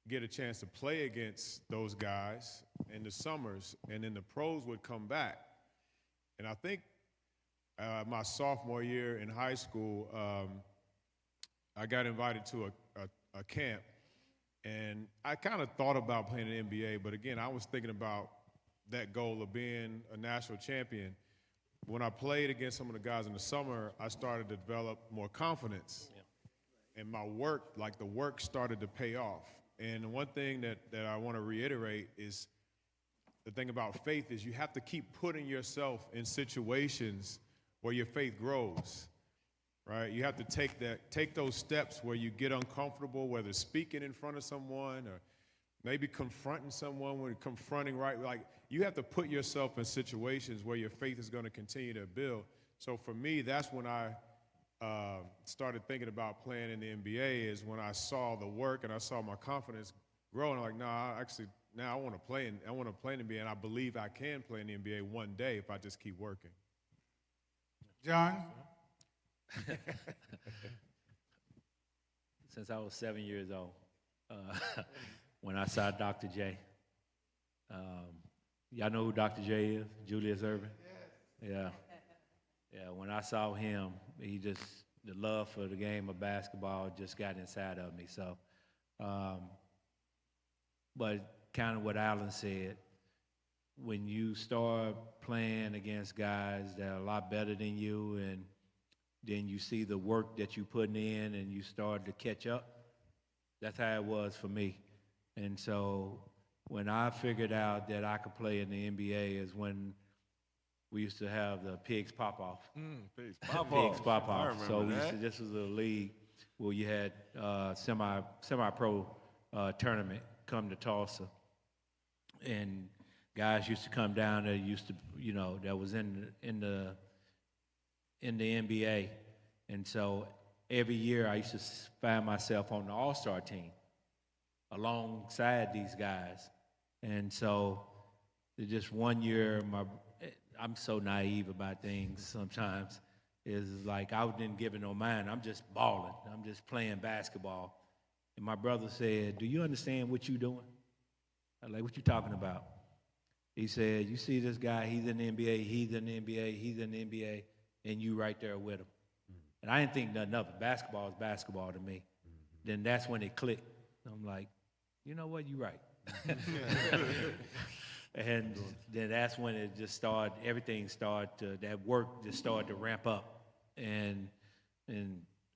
get a chance to play against those guys in the summers. And then the pros would come back. And I think my sophomore year in high school, I got invited to a camp, and I kind of thought about playing in the NBA, but again, I was thinking about that goal of being a national champion. When I played against some of the guys in the summer, I started to develop more confidence, and my work, like the work started to pay off. And one thing that I want to reiterate is the thing about faith is you have to keep putting yourself in situations where your faith grows, right? You have to take those steps where you get uncomfortable, whether speaking in front of someone or maybe confronting someone when confronting, right? Like, you have to put yourself in situations where your faith is going to continue to build. So for me, that's when I started thinking about playing in the NBA, is when I saw the work and I saw my confidence grow. And I'm like, now I want to play in the NBA, and I believe I can play in the NBA one day if I just keep working. John? Since I was 7 years old, when I saw Dr. J. Y'all know who Dr. J is? Julius Erving? Yes. Yeah, when I saw him, the love for the game of basketball just got inside of me. So But kind of what Alan said, when you start playing against guys that are a lot better than you, and then you see the work that you putting in and you start to catch up, that's how it was for me. And so when I figured out that I could play in the NBA is when we used to have the Pigs Pop-Off. Pigs Pop-Off. Pigs Pop-Off. I So remember this was a league where you had semi-pro tournament come to Tulsa. And guys used to come down there, that was in the NBA. And so every year I used to find myself on the All-Star team alongside these guys. And so just one year, I'm so naive about things sometimes, is like I didn't give it no mind. I'm just balling. I'm just playing basketball. And my brother said, "Do you understand what you're doing?" I'm like, "What you talking about?" He said, "You see this guy, he's in the NBA, he's in the NBA, he's in the NBA, and you right there with him." And I didn't think nothing of it. Basketball is basketball to me. Then that's when it clicked. I'm like, you know what, you're right. And then that's when it just started, that work just started to ramp up. And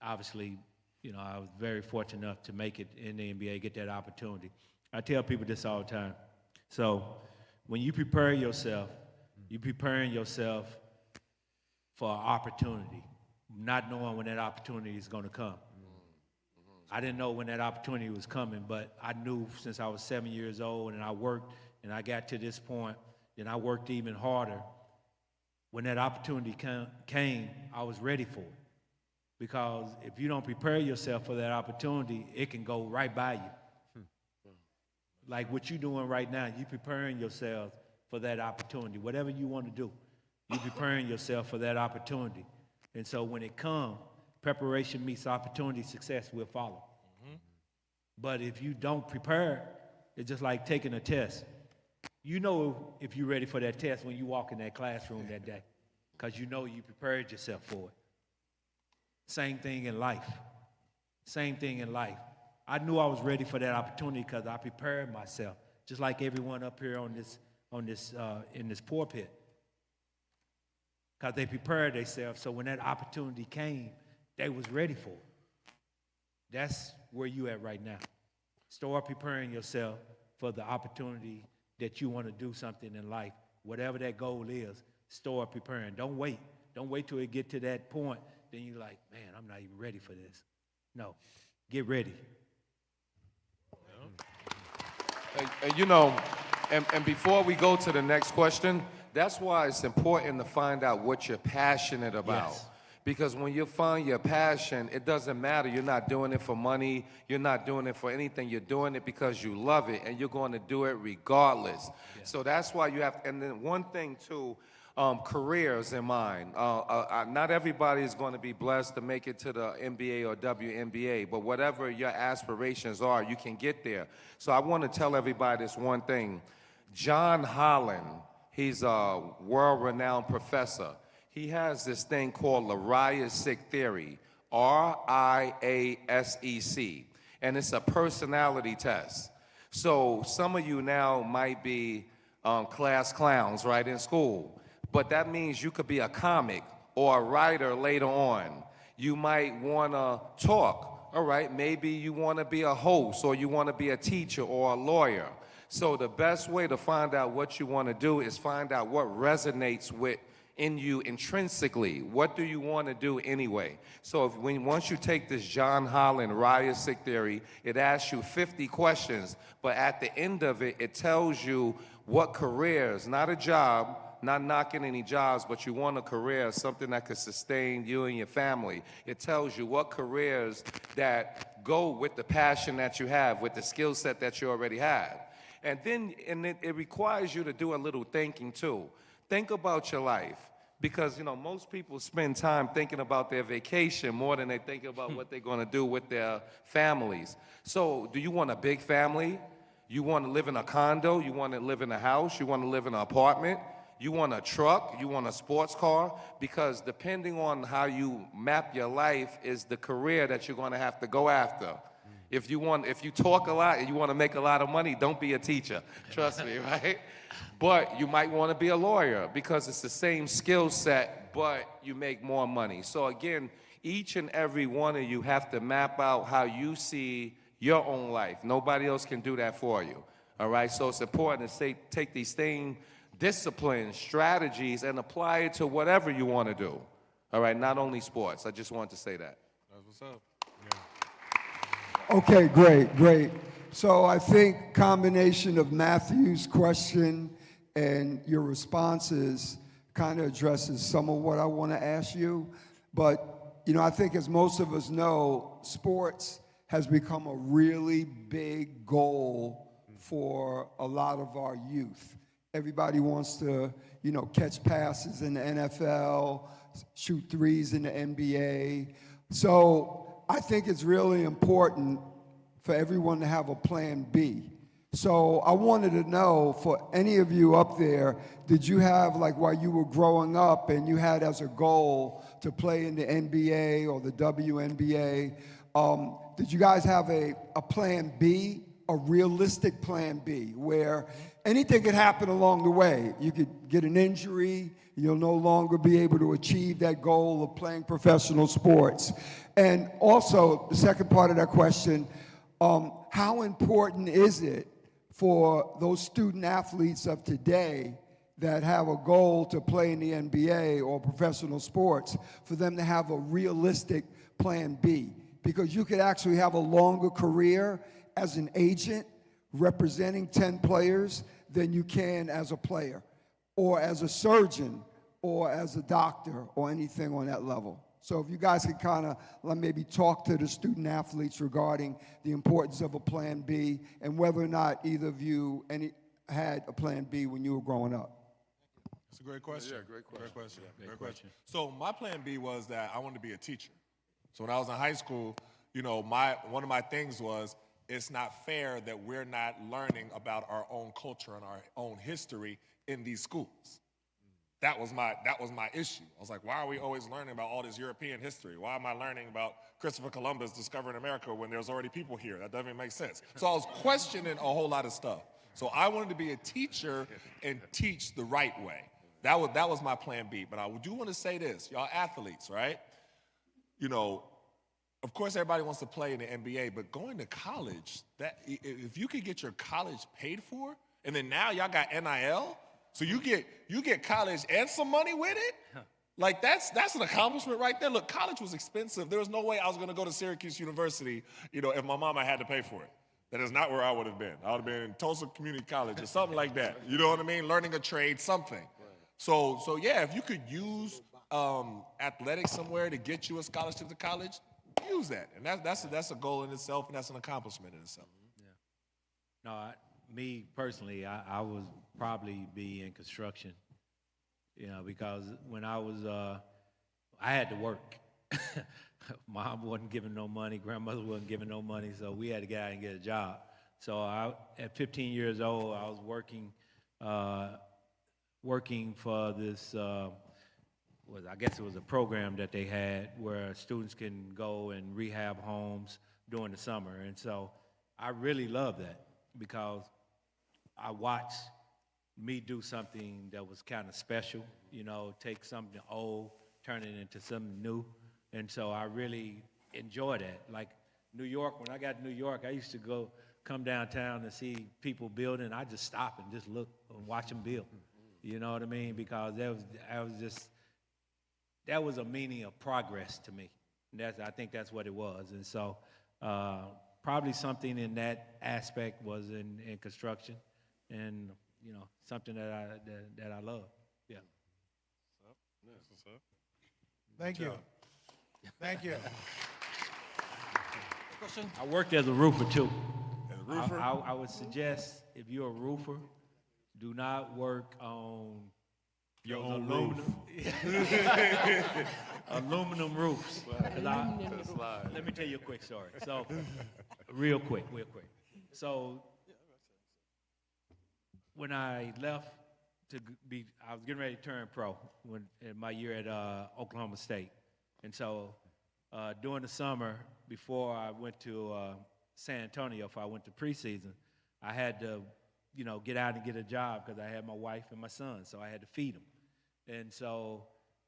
obviously, I was very fortunate enough to make it in the NBA, get that opportunity. I tell people this all the time. So when you prepare yourself, you're preparing yourself for an opportunity, not knowing when that opportunity is going to come. I didn't know when that opportunity was coming, but I knew since I was 7 years old and I worked and I got to this point, then I worked even harder. When that opportunity came, I was ready for it. Because if you don't prepare yourself for that opportunity, it can go right by you. Like what you're doing right now, you're preparing yourself for that opportunity. Whatever you want to do, you're preparing yourself for that opportunity. And so when it comes, preparation meets opportunity, success will follow. But if you don't prepare, it's just like taking a test. You know if you're ready for that test when you walk in that classroom that day, because you know you prepared yourself for it. Same thing in life. Same thing in life. I knew I was ready for that opportunity because I prepared myself, just like everyone up here in this pulpit, because they prepared themselves. So when that opportunity came, they was ready for it. That's where you at right now. Start preparing yourself for the opportunity that you want to do something in life. Whatever that goal is, start preparing. Don't wait. Don't wait till it get to that point. Then you're like, man, I'm not even ready for this. No, get ready. And before we go to the next question, that's why it's important to find out what you're passionate about. Yes. Because when you find your passion, it doesn't matter. You're not doing it for money. You're not doing it for anything. You're doing it because you love it, and you're going to do it regardless. Yeah. So that's why you have, and then one thing too, careers in mind. Not everybody is going to be blessed to make it to the NBA or WNBA, but whatever your aspirations are, you can get there. So I want to tell everybody this one thing. John Holland, he's a world-renowned professor. He has this thing called the Riasec theory, R-I-A-S-E-C, and it's a personality test. So some of you now might be class clowns, right, in school, but that means you could be a comic or a writer later on. You might want to talk, all right? Maybe you want to be a host, or you want to be a teacher or a lawyer. So the best way to find out what you want to do is find out what resonates in you intrinsically. What do you want to do anyway? So once you take this John Holland Riasec theory, it asks you 50 questions, but at the end of it, it tells you what careers, not a job, not knocking any jobs, but you want a career, something that could sustain you and your family. It tells you what careers that go with the passion that you have, with the skill set that you already have. And then it requires you to do a little thinking too. Think about your life, because most people spend time thinking about their vacation more than they think about what they're going to do with their families. So do you want a big family? You want to live in a condo? You want to live in a house? You want to live in an apartment? You want a truck? You want a sports car? Because depending on how you map your life is the career that you're going to have to go after. If you talk a lot and you want to make a lot of money, don't be a teacher. Trust me, right? But you might want to be a lawyer because it's the same skill set, but you make more money. So again, each and every one of you have to map out how you see your own life. Nobody else can do that for you. All right? So it's important to take these same disciplines, strategies, and apply it to whatever you want to do. All right? Not only sports. I just wanted to say that. That's what's up. Okay, great. So I think combination of Matthew's question and your responses kind of addresses some of what I want to ask you. But, I think as most of us know, sports has become a really big goal for a lot of our youth. Everybody wants to, catch passes in the NFL, shoot threes in the NBA. So I think it's really important for everyone to have a plan B. So I wanted to know, for any of you up there, did you have, like, while you were growing up and you had as a goal to play in the NBA or the WNBA, did you guys have a plan B, a realistic plan B, where anything could happen along the way? You could get an injury, you'll no longer be able to achieve that goal of playing professional sports. And also, the second part of that question, how important is it for those student athletes of today that have a goal to play in the NBA or professional sports for them to have a realistic plan B? Because you could actually have a longer career as an agent representing 10 players than you can as a player, or as a surgeon, or as a doctor, or anything on that level. So if you guys could kind of maybe talk to the student athletes regarding the importance of a plan B and whether or not either of you had a plan B when you were growing up. That's a great question. Yeah, great question. Great question. So my plan B was that I wanted to be a teacher. So when I was in high school, one of my things was, it's not fair that we're not learning about our own culture and our own history in these schools. That was my issue. I was like, why are we always learning about all this European history? Why am I learning about Christopher Columbus discovering America when there's already people here? That doesn't make sense. So I was questioning a whole lot of stuff. So I wanted to be a teacher and teach the right way. That was my plan B. But I do want to say this, y'all athletes, right? Of course everybody wants to play in the NBA, but going to college, if you could get your college paid for, and then now y'all got NIL, so you get college and some money with it? Like, that's an accomplishment right there. Look, college was expensive. There was no way I was going to go to Syracuse University, if my mama had to pay for it. That is not where I would have been. I would have been in Tulsa Community College or something like that. You know what I mean? Learning a trade, something. So yeah, if you could use athletics somewhere to get you a scholarship to college, use that. And that's a goal in itself, and that's an accomplishment in itself. Yeah. No, me personally, I would probably be in construction, because when I was, I had to work. Mom wasn't giving no money, grandmother wasn't giving no money, so we had to get out and get a job. So at 15 years old, I was working for this, I guess it was a program that they had where students can go and rehab homes during the summer. And so I really loved that because I watched me do something that was kind of special, take something old, turn it into something new. And so I really enjoyed that. Like New York, when I got to New York, I used to come downtown and see people building. I just stop and just look and watch them build. You know what I mean? Because that was a meaning of progress to me. I think that's what it was. And so probably something in that aspect was in construction, and something that I love. Yeah. What's up? Thank you. Thank you. Question? I worked as a roofer too. As a roofer? I would suggest, if you're a roofer, do not work on your own roof. Aluminum roofs. Let me tell you a quick story. So, real quick. So, when I left I was getting ready to turn pro in my year at Oklahoma State. And so, during the summer, before I went to San Antonio, if I went to preseason, I had to, get out and get a job because I had my wife and my son, so I had to feed them. And so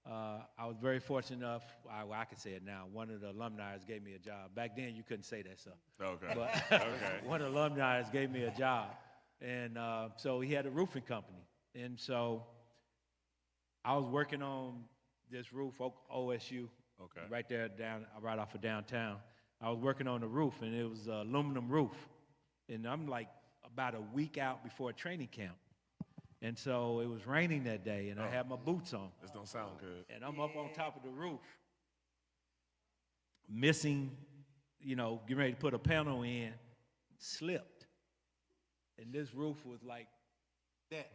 I was very fortunate enough, I can say it now, one of the alumni gave me a job. Back then, you couldn't say that stuff. Okay. But Okay. one of the alumni gave me a job. And so he had a roofing company. And so I was working on this roof, OSU, right there right off of downtown. I was working on the roof, and it was an aluminum roof. And I'm like about a week out before training camp. And so it was raining that day, and I had my boots on. This don't sound good. And I'm up on top of the roof, missing, getting ready to put a panel in, slipped. And this roof was like that.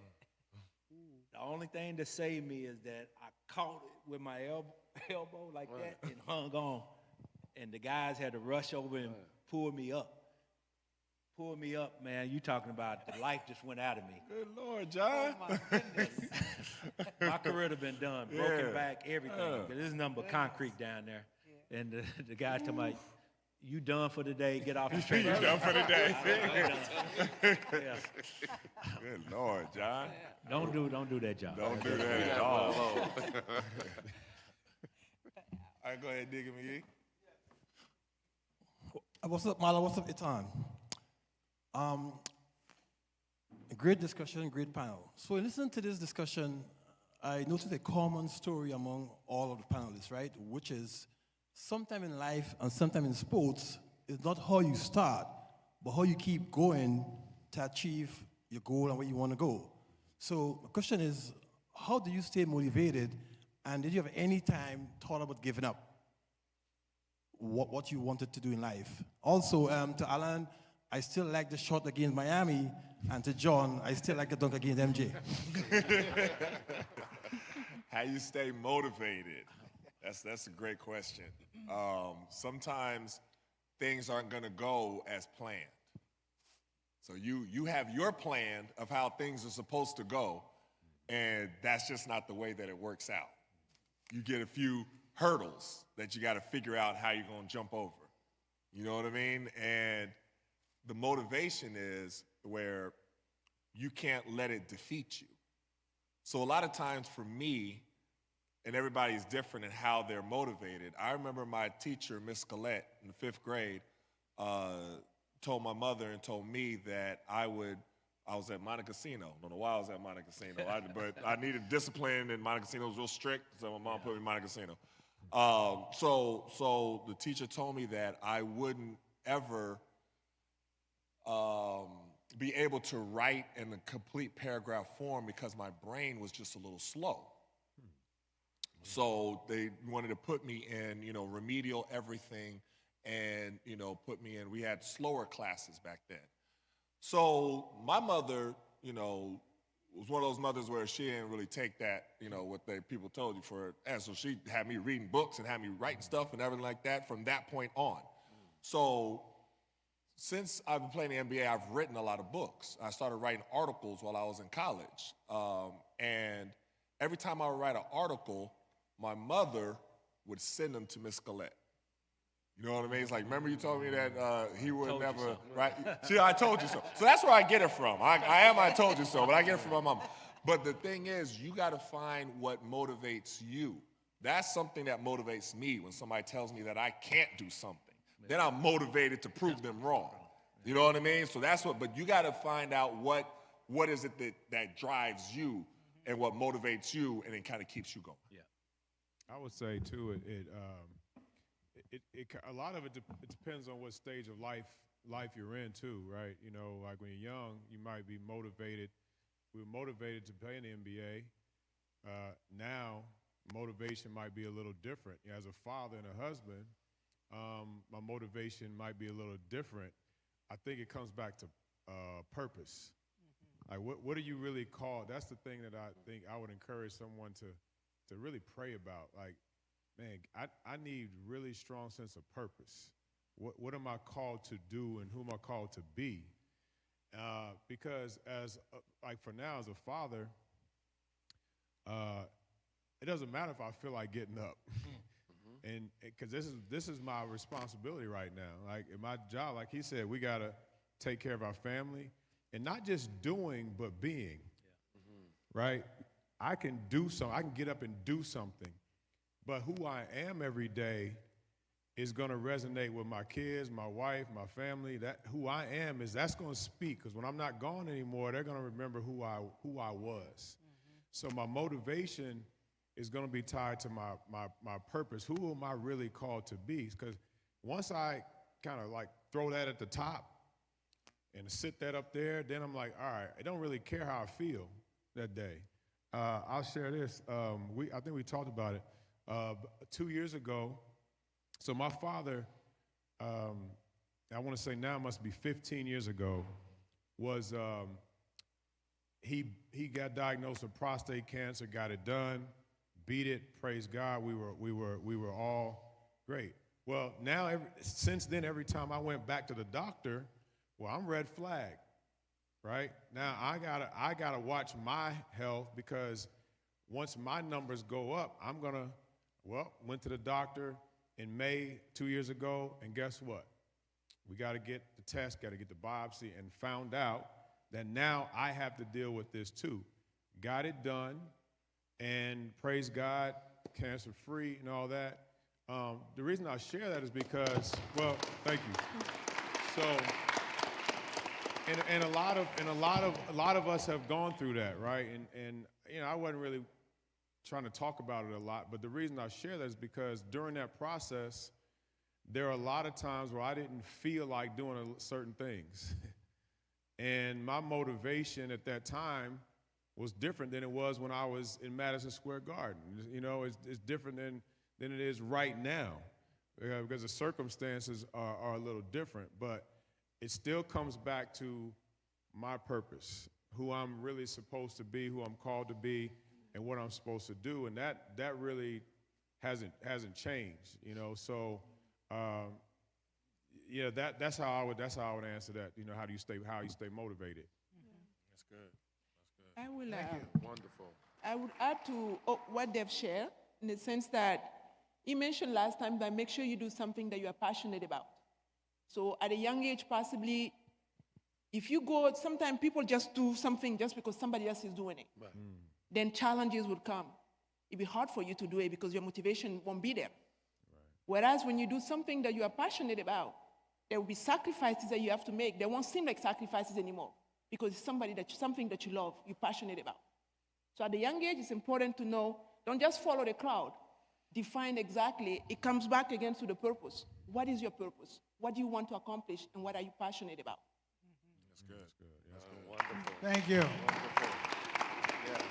The only thing that saved me is that I caught it with my elbow like that and hung on. And the guys had to rush over and pull me up. Pull me up, man. You talking about the life just went out of me. Good Lord, John. Oh, my goodness. My career would have been done. Broken back, everything. There's nothing but concrete down there. And the guy talking about, you done for the day, get off the train. You done for the day. Yeah. Good Lord, John. Don't do that, John. Don't do that at all. All right, go ahead, Digga McGee. What's up, Marla? What's up, Itan? Great discussion, great panel. So listening to this discussion, I noticed a common story among all of the panelists, right? Which is sometime in life and sometime in sports, it's not how you start, but how you keep going to achieve your goal and where you want to go. So the question is, how do you stay motivated, and did you have any time thought about giving up what you wanted to do in life? Also, to Alan, I still like the shot against Miami, and to John, I still like the dunk against MJ. How you stay motivated? That's a great question. Sometimes things aren't going to go as planned. So you have your plan of how things are supposed to go, and that's just not the way that it works out. You get a few hurdles that you got to figure out how you're going to jump over. You know what I mean? And the motivation is where you can't let it defeat you. So a lot of times for me, and everybody's different in how they're motivated. I remember my teacher, Miss Collette, in the 5th grade, told my mother and told me that I was at Montecasino. I don't know why I was at Montecasino, but I needed discipline, and Montecasino was real strict, so my mom put me in Montecasino. So the teacher told me that I wouldn't ever be able to write in a complete paragraph form because my brain was just a little slow. So they wanted to put me in, remedial everything and, put me in. We had slower classes back then. So my mother, was one of those mothers where she didn't really take that, what people told you for it. And so she had me reading books and had me writing stuff and everything like that from that point on. So since I've been playing the NBA, I've written a lot of books. I started writing articles while I was in college. And every time I would write an article, my mother would send them to Miss Collette. You know what I mean? It's like, remember you told me that he would never, right? See, I told you so. So that's where I get it from. I told you so, but I get it from my mom. But the thing is, you got to find what motivates you. That's something that motivates me when somebody tells me that I can't do something. Then I'm motivated to prove them wrong. You know what I mean? So that's what, but you got to find out what is it that drives you and what motivates you and it kind of keeps you going. Yeah. I would say too, a lot of it depends on what stage of life you're in too, right? Like when you're young, you might be motivated. We were motivated to play in the NBA. Now, motivation might be a little different. As a father and a husband, my motivation might be a little different. I think it comes back to purpose. Like, what are you really called? That's the thing that I think I would encourage someone to really pray about. Like, man, I need really strong sense of purpose. What am I called to do and who am I called to be? Because like for now, as a father, it doesn't matter if I feel like getting up. And because this is my responsibility right now. Like in my job, like he said, we gotta take care of our family, and not just doing, but being. Right? I can do something. I can get up and do something, but who I am every day is going to resonate with my kids, my wife, my family. That who I am that's going to speak, because when I'm not gone anymore, they're going to remember who I was. So my motivation is going to be tied to my purpose. Who am I really called to be? Because once I kind of like throw that at the top and sit that up there, then I'm like, all right, I don't really care how I feel that day. I'll share this. I think we talked about it 2 years ago. So my father, I want to say now it must be 15 years ago, was he got diagnosed with prostate cancer, got it done, beat it. Praise God, we were all great. Well, now since then, every time I went back to the doctor, well, I'm red flag, right? Now I gotta watch my health, because once my numbers go up, went to the doctor in May 2 years ago, and guess what? We got to get the test, got to get the biopsy, and found out that now I have to deal with this too. Got it done, and praise God, cancer-free and all that. The reason I share that is because, well, thank you. So, and a lot of us have gone through that, right? And you know, I wasn't really trying to talk about it a lot, but the reason I share that is because during that process, there are a lot of times where I didn't feel like doing certain things. And my motivation at that time was different than it was when I was in Madison Square Garden. You know, it's different than it is right now, because the circumstances are a little different, but it still comes back to my purpose, who I'm really supposed to be, who I'm called to be, and what I'm supposed to do, and that really hasn't changed, you know. So, yeah, that's how I would answer that. You know, how you stay motivated. That's good. I will. Wonderful. I would add to what they've shared, in the sense that he mentioned last time that make sure you do something that you are passionate about. So at a young age, possibly, if you go, sometimes people just do something just because somebody else is doing it. Right. Then challenges will come. It'll be hard for you to do it because your motivation won't be there. Right. Whereas when you do something that you are passionate about, there will be sacrifices that you have to make. They won't seem like sacrifices anymore, because it's something that you love, you're passionate about. So at a young age, it's important to know, don't just follow the crowd. Define exactly, it comes back again to the purpose. What is your purpose? What do you want to accomplish, and what are you passionate about? That's good. That's good. That's good. Wonderful. Thank you. Wonderful. Yeah.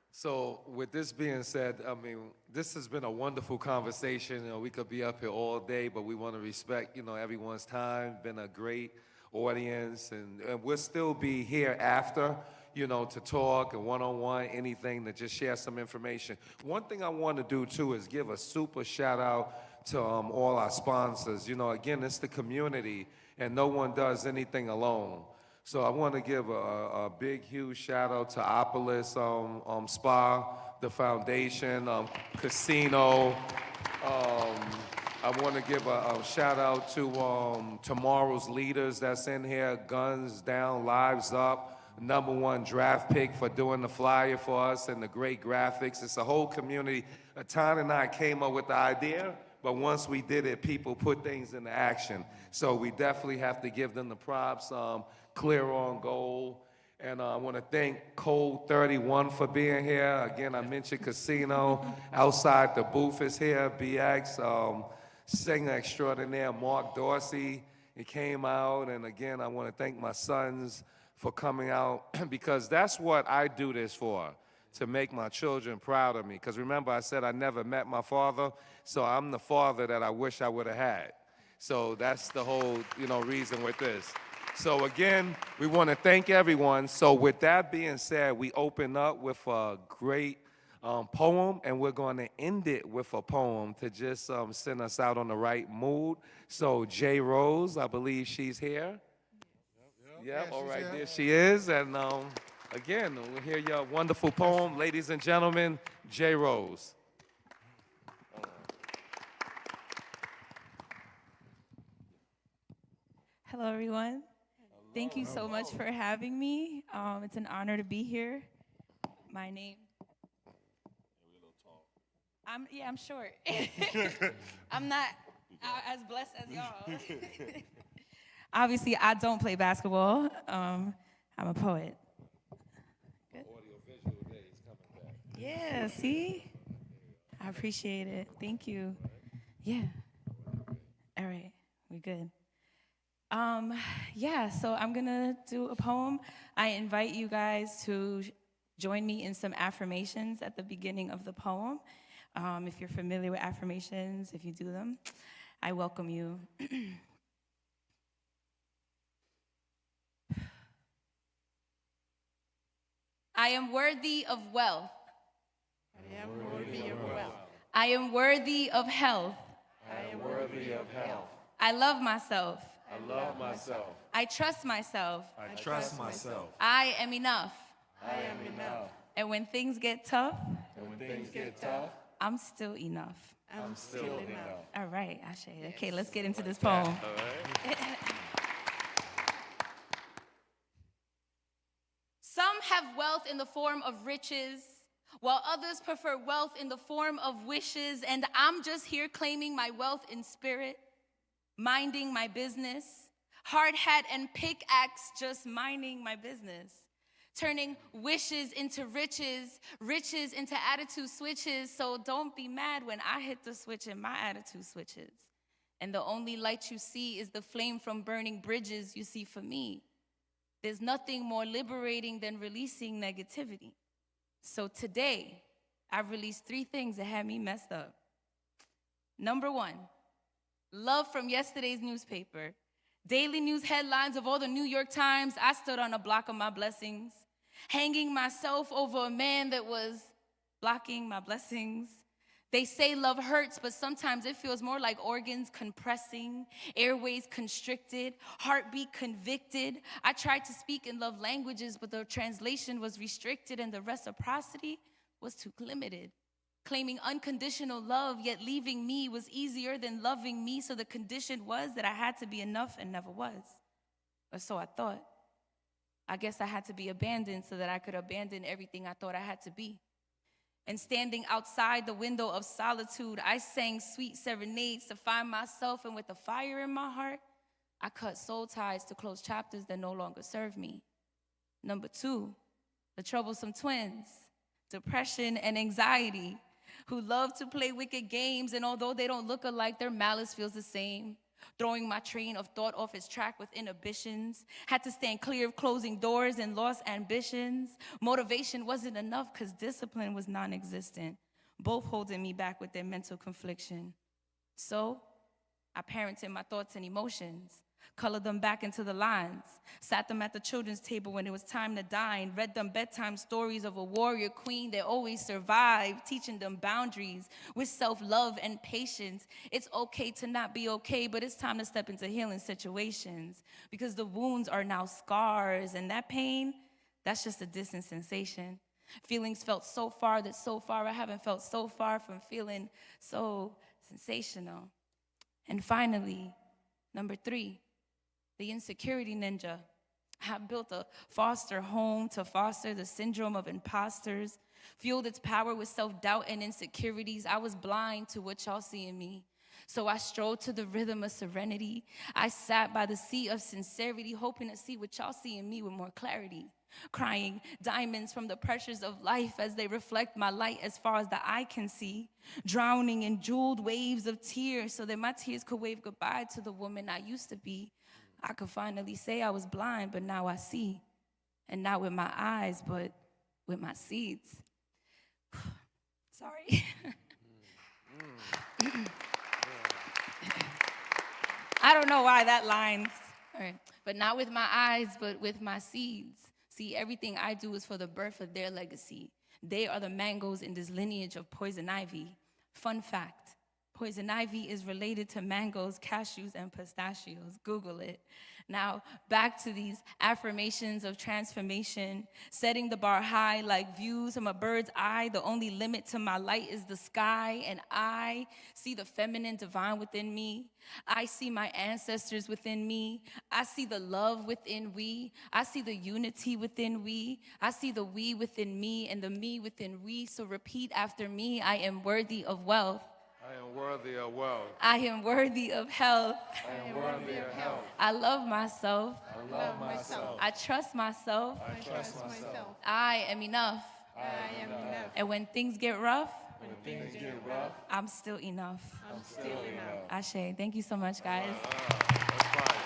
So with this being said, I mean, this has been a wonderful conversation. You know, we could be up here all day, but we want to respect, you know, everyone's time. Been a great audience, and we'll still be here after, you know, to talk and one-on-one, anything, to just share some information. One thing I want to do, too, is give a super shout-out to all our sponsors. You know, again, it's the community, and no one does anything alone. So I want to give a big, huge shout-out to Opolis Spa, the foundation, casino. I want to give a shout-out to tomorrow's leaders that's in here, Guns Down, Lives Up, #1 draft pick for doing the flyer for us and the great graphics. It's a whole community. Tan and I came up with the idea, but once we did it, people put things into action. So we definitely have to give them the props. Clear on goal. And I want to thank Code 31 for being here. Again, I mentioned casino. Outside the booth is here, BX, singer extraordinaire Mark Dorsey. He came out, and again, I want to thank my sons for coming out, because that's what I do this for, to make my children proud of me. Because remember, I said I never met my father, so I'm the father that I wish I would have had. So that's the whole, you know, reason with this. So again, we want to thank everyone. So with that being said, we open up with a great poem, and we're going to end it with a poem to just send us out on the right mood. So J. Rose, I believe she's here. Yep, all right, there she is. And again, we'll hear your wonderful poem. Ladies and gentlemen, J. Rose. Hello, everyone. Thank you so much for having me. It's an honor to be here. My name. I'm short. I'm not as blessed as y'all. Obviously, I don't play basketball. I'm a poet. Good. Yeah, see? I appreciate it. Thank you. Yeah. All right, we good. Yeah, so I'm gonna do a poem. I invite you guys to join me in some affirmations at the beginning of the poem. If you're familiar with affirmations, if you do them, I welcome you. I am worthy of wealth. I am worthy of wealth. I am worthy of health. I am worthy of health. I love myself. I love myself. I trust myself. I trust myself. I am enough. I am enough. And when things get tough, And when things get tough, I'm still enough. I'm still enough. All right, Ashe. Okay, let's get into this poem. Some have wealth in the form of riches, while others prefer wealth in the form of wishes, and I'm just here claiming my wealth in spirit, minding my business, hard hat and pickaxe, just minding my business, turning wishes into riches, riches into attitude switches, so don't be mad when I hit the switch and my attitude switches. And the only light you see is the flame from burning bridges you see for me. There's nothing more liberating than releasing negativity. So today, I've released 3 things that had me messed up. Number 1, love from yesterday's newspaper. Daily news headlines of all the New York Times. I stood on a block of my blessings, hanging myself over a man that was blocking my blessings. They say love hurts, but sometimes it feels more like organs compressing, airways constricted, heartbeat convicted. I tried to speak in love languages, but the translation was restricted and the reciprocity was too limited. Claiming unconditional love, yet leaving me was easier than loving me, so the condition was that I had to be enough and never was. Or so I thought. I guess I had to be abandoned so that I could abandon everything I thought I had to be. And standing outside the window of solitude, I sang sweet serenades to find myself, and with a fire in my heart, I cut soul ties to close chapters that no longer serve me. Number 2, the troublesome twins, depression and anxiety, who love to play wicked games, and although they don't look alike, their malice feels the same. Throwing my train of thought off its track with inhibitions, had to stand clear of closing doors and lost ambitions. Motivation wasn't enough because discipline was non-existent, both holding me back with their mental confliction. So I parented my thoughts and emotions, colored them back into the lines, sat them at the children's table when it was time to dine, read them bedtime stories of a warrior queen that always survived, teaching them boundaries with self-love and patience. It's okay to not be okay, but it's time to step into healing situations because the wounds are now scars, and that pain, that's just a distant sensation. Feelings felt so far that so far I haven't felt so far from feeling so sensational. And finally, number 3, the insecurity ninja. I built a foster home to foster the syndrome of imposters, fueled its power with self-doubt and insecurities. I was blind to what y'all see in me. So I strode to the rhythm of serenity. I sat by the sea of sincerity, hoping to see what y'all see in me with more clarity. Crying diamonds from the pressures of life as they reflect my light as far as the eye can see. Drowning in jeweled waves of tears so that my tears could wave goodbye to the woman I used to be. I could finally say I was blind, but now I see. And not with my eyes, but with my seeds. Sorry. I don't know why that line, all right. But not with my eyes, but with my seeds. See, everything I do is for the birth of their legacy. They are the mangoes in this lineage of poison ivy. Fun fact, Poison ivy is related to mangoes, cashews, and pistachios. Google it. Now, back to these affirmations of transformation, setting the bar high like views from a bird's eye. The only limit to my light is the sky, and I see the feminine divine within me. I see my ancestors within me. I see the love within we. I see the unity within we. I see the we within me and the me within we. So repeat after me. I am worthy of wealth. I am worthy of wealth. I am worthy of health. I am worthy of health. I love myself. I love myself. I trust myself. I trust myself. I am enough. I am enough. And when things get rough, When things get rough, I'm still enough. I'm still enough. Ashe, thank you so much, guys. That's fine.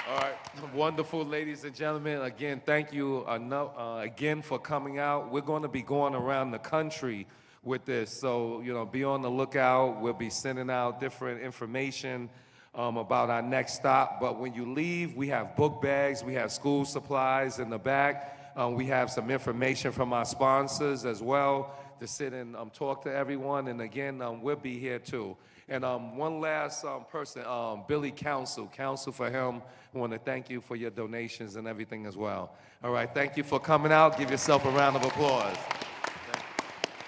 All right, wonderful, ladies and gentlemen. Again, thank you again for coming out. We're going to be going around the country with this, so be on the lookout. We'll be sending out different information about our next stop. But when you leave, we have book bags, we have school supplies in the back. We have some information from our sponsors as well to sit and talk to everyone. And again, we'll be here too. And one last person, Billy Council for him. I want to thank you for your donations and everything as well. All right, thank you for coming out. Give yourself a round of applause.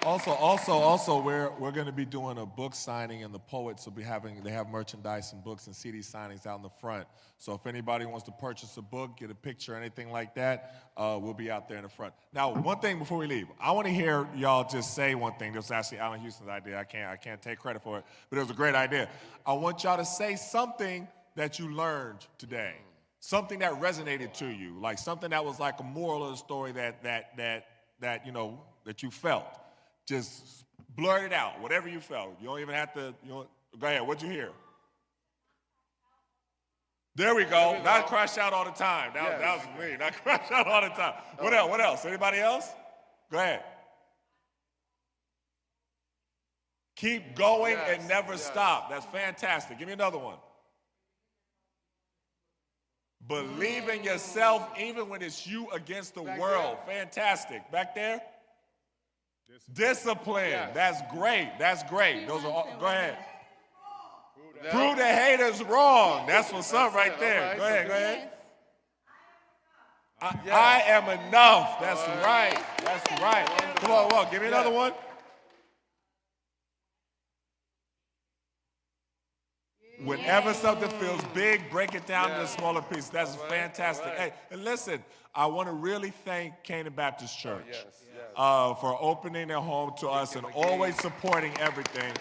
Also, we're going to be doing a book signing, and the poets will be they have merchandise and books and CD signings out in the front. So if anybody wants to purchase a book, get a picture, anything like that, we'll be out there in the front. Now, one thing before we leave, I want to hear y'all just say one thing. This was actually Allen Houston's idea. I can't take credit for it, but it was a great idea. I want y'all to say something that you learned today, something that resonated to you, like something that was like a moral of the story that you felt. Just blurt it out, whatever you felt. You don't even have to, go ahead, what'd you hear? There we go. Not crash out all the time. That was me. Not crash out all the time. What else? What else? Anybody else? Go ahead. Keep going and never stop. That's fantastic. Give me another one. Believe in yourself even when it's you against the world. Fantastic. Back there? Discipline. Yes. That's great. That's great. Those are all, go ahead. Prove the haters wrong. That's what's up right there. Right. Go ahead. Go ahead. I am enough. That's right. That's right. Come on. Give me another one. Whenever something feels big, break it down into smaller pieces. That's fantastic. Hey, and listen, I want to really thank Canaan Baptist Church for opening their home to us and always supporting everything.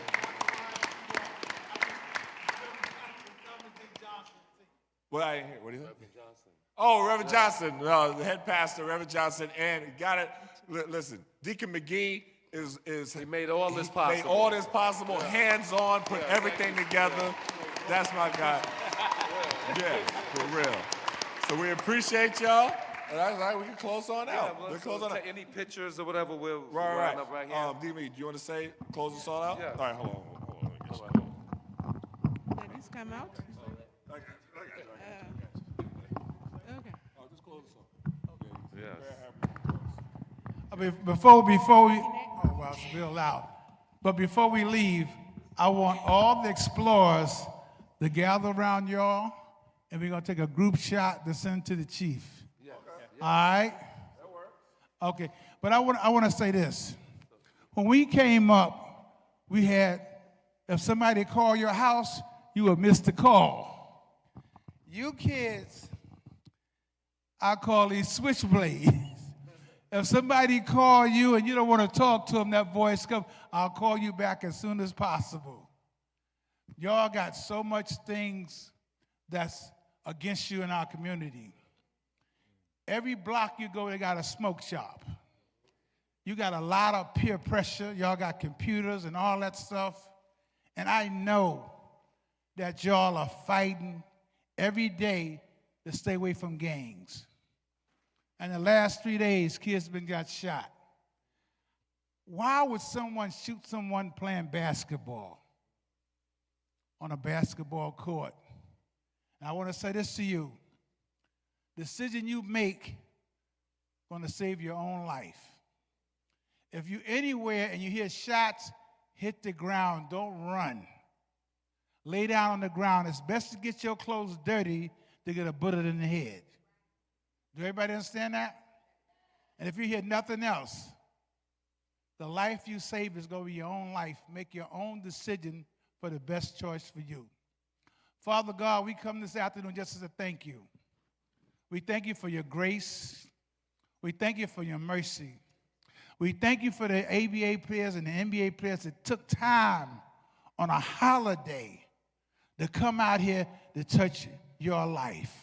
What I hear? What do you think? Reverend Johnson. Oh, Reverend Johnson, the head pastor, Reverend Johnson, and got it. Listen, Deacon McGee he made all this possible. Made all this possible, hands-on, put everything together. That's my guy. Yeah, for real. So we appreciate y'all. All right, we can close on out. We'll close on out. Any pictures or whatever, we'll right. up right here. D.M.E., do you want to close us all out? Yeah. All right, hold on. Did this come out? Okay. Oh, just close us out. Yes. I mean, before we, oh, well, it's real loud. But before we leave, I want all the explorers to gather around y'all, and we're going to take a group shot to send to the chief. Yes. All right? That works. Okay, but I want to say this. When we came up, we had, if somebody called your house, you would miss the call. You kids, I call these switchblades. If somebody call you and you don't want to talk to them, that voice comes, I'll call you back as soon as possible. Y'all got so much things that's against you in our community. Every block you go, they got a smoke shop. You got a lot of peer pressure. Y'all got computers and all that stuff. And I know that y'all are fighting every day to stay away from gangs. And the last 3 days, kids got shot. Why would someone shoot someone playing basketball on a basketball court? And I want to say this to you. The decision you make is going to save your own life. If you're anywhere and you hear shots hit the ground, don't run. Lay down on the ground. It's best to get your clothes dirty to get a bullet in the head. Do everybody understand that? And if you hear nothing else, the life you save is going to be your own life. Make your own decision for the best choice for you. Father God, we come this afternoon just as a thank you. We thank you for your grace. We thank you for your mercy. We thank you for the ABA players and the NBA players that took time on a holiday to come out here to touch your life.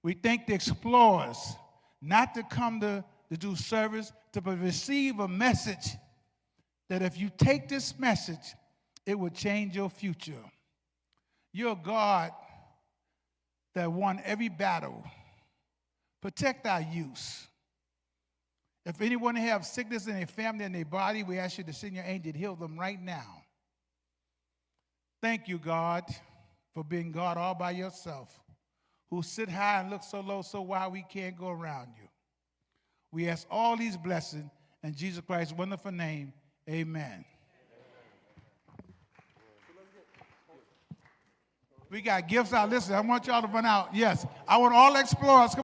We thank the explorers not to come to do service, to receive a message that if you take this message, it will change your future. You're a God that won every battle. Protect our youth. If anyone have sickness in their family and their body, we ask you to send your angel to heal them right now. Thank you, God, for being God all by yourself, who sit high and look so low, so wide we can't go around you. We ask all these blessings in Jesus Christ's wonderful name. Amen. We got gifts out. Listen, I want y'all to run out. Yes, I want all explorers.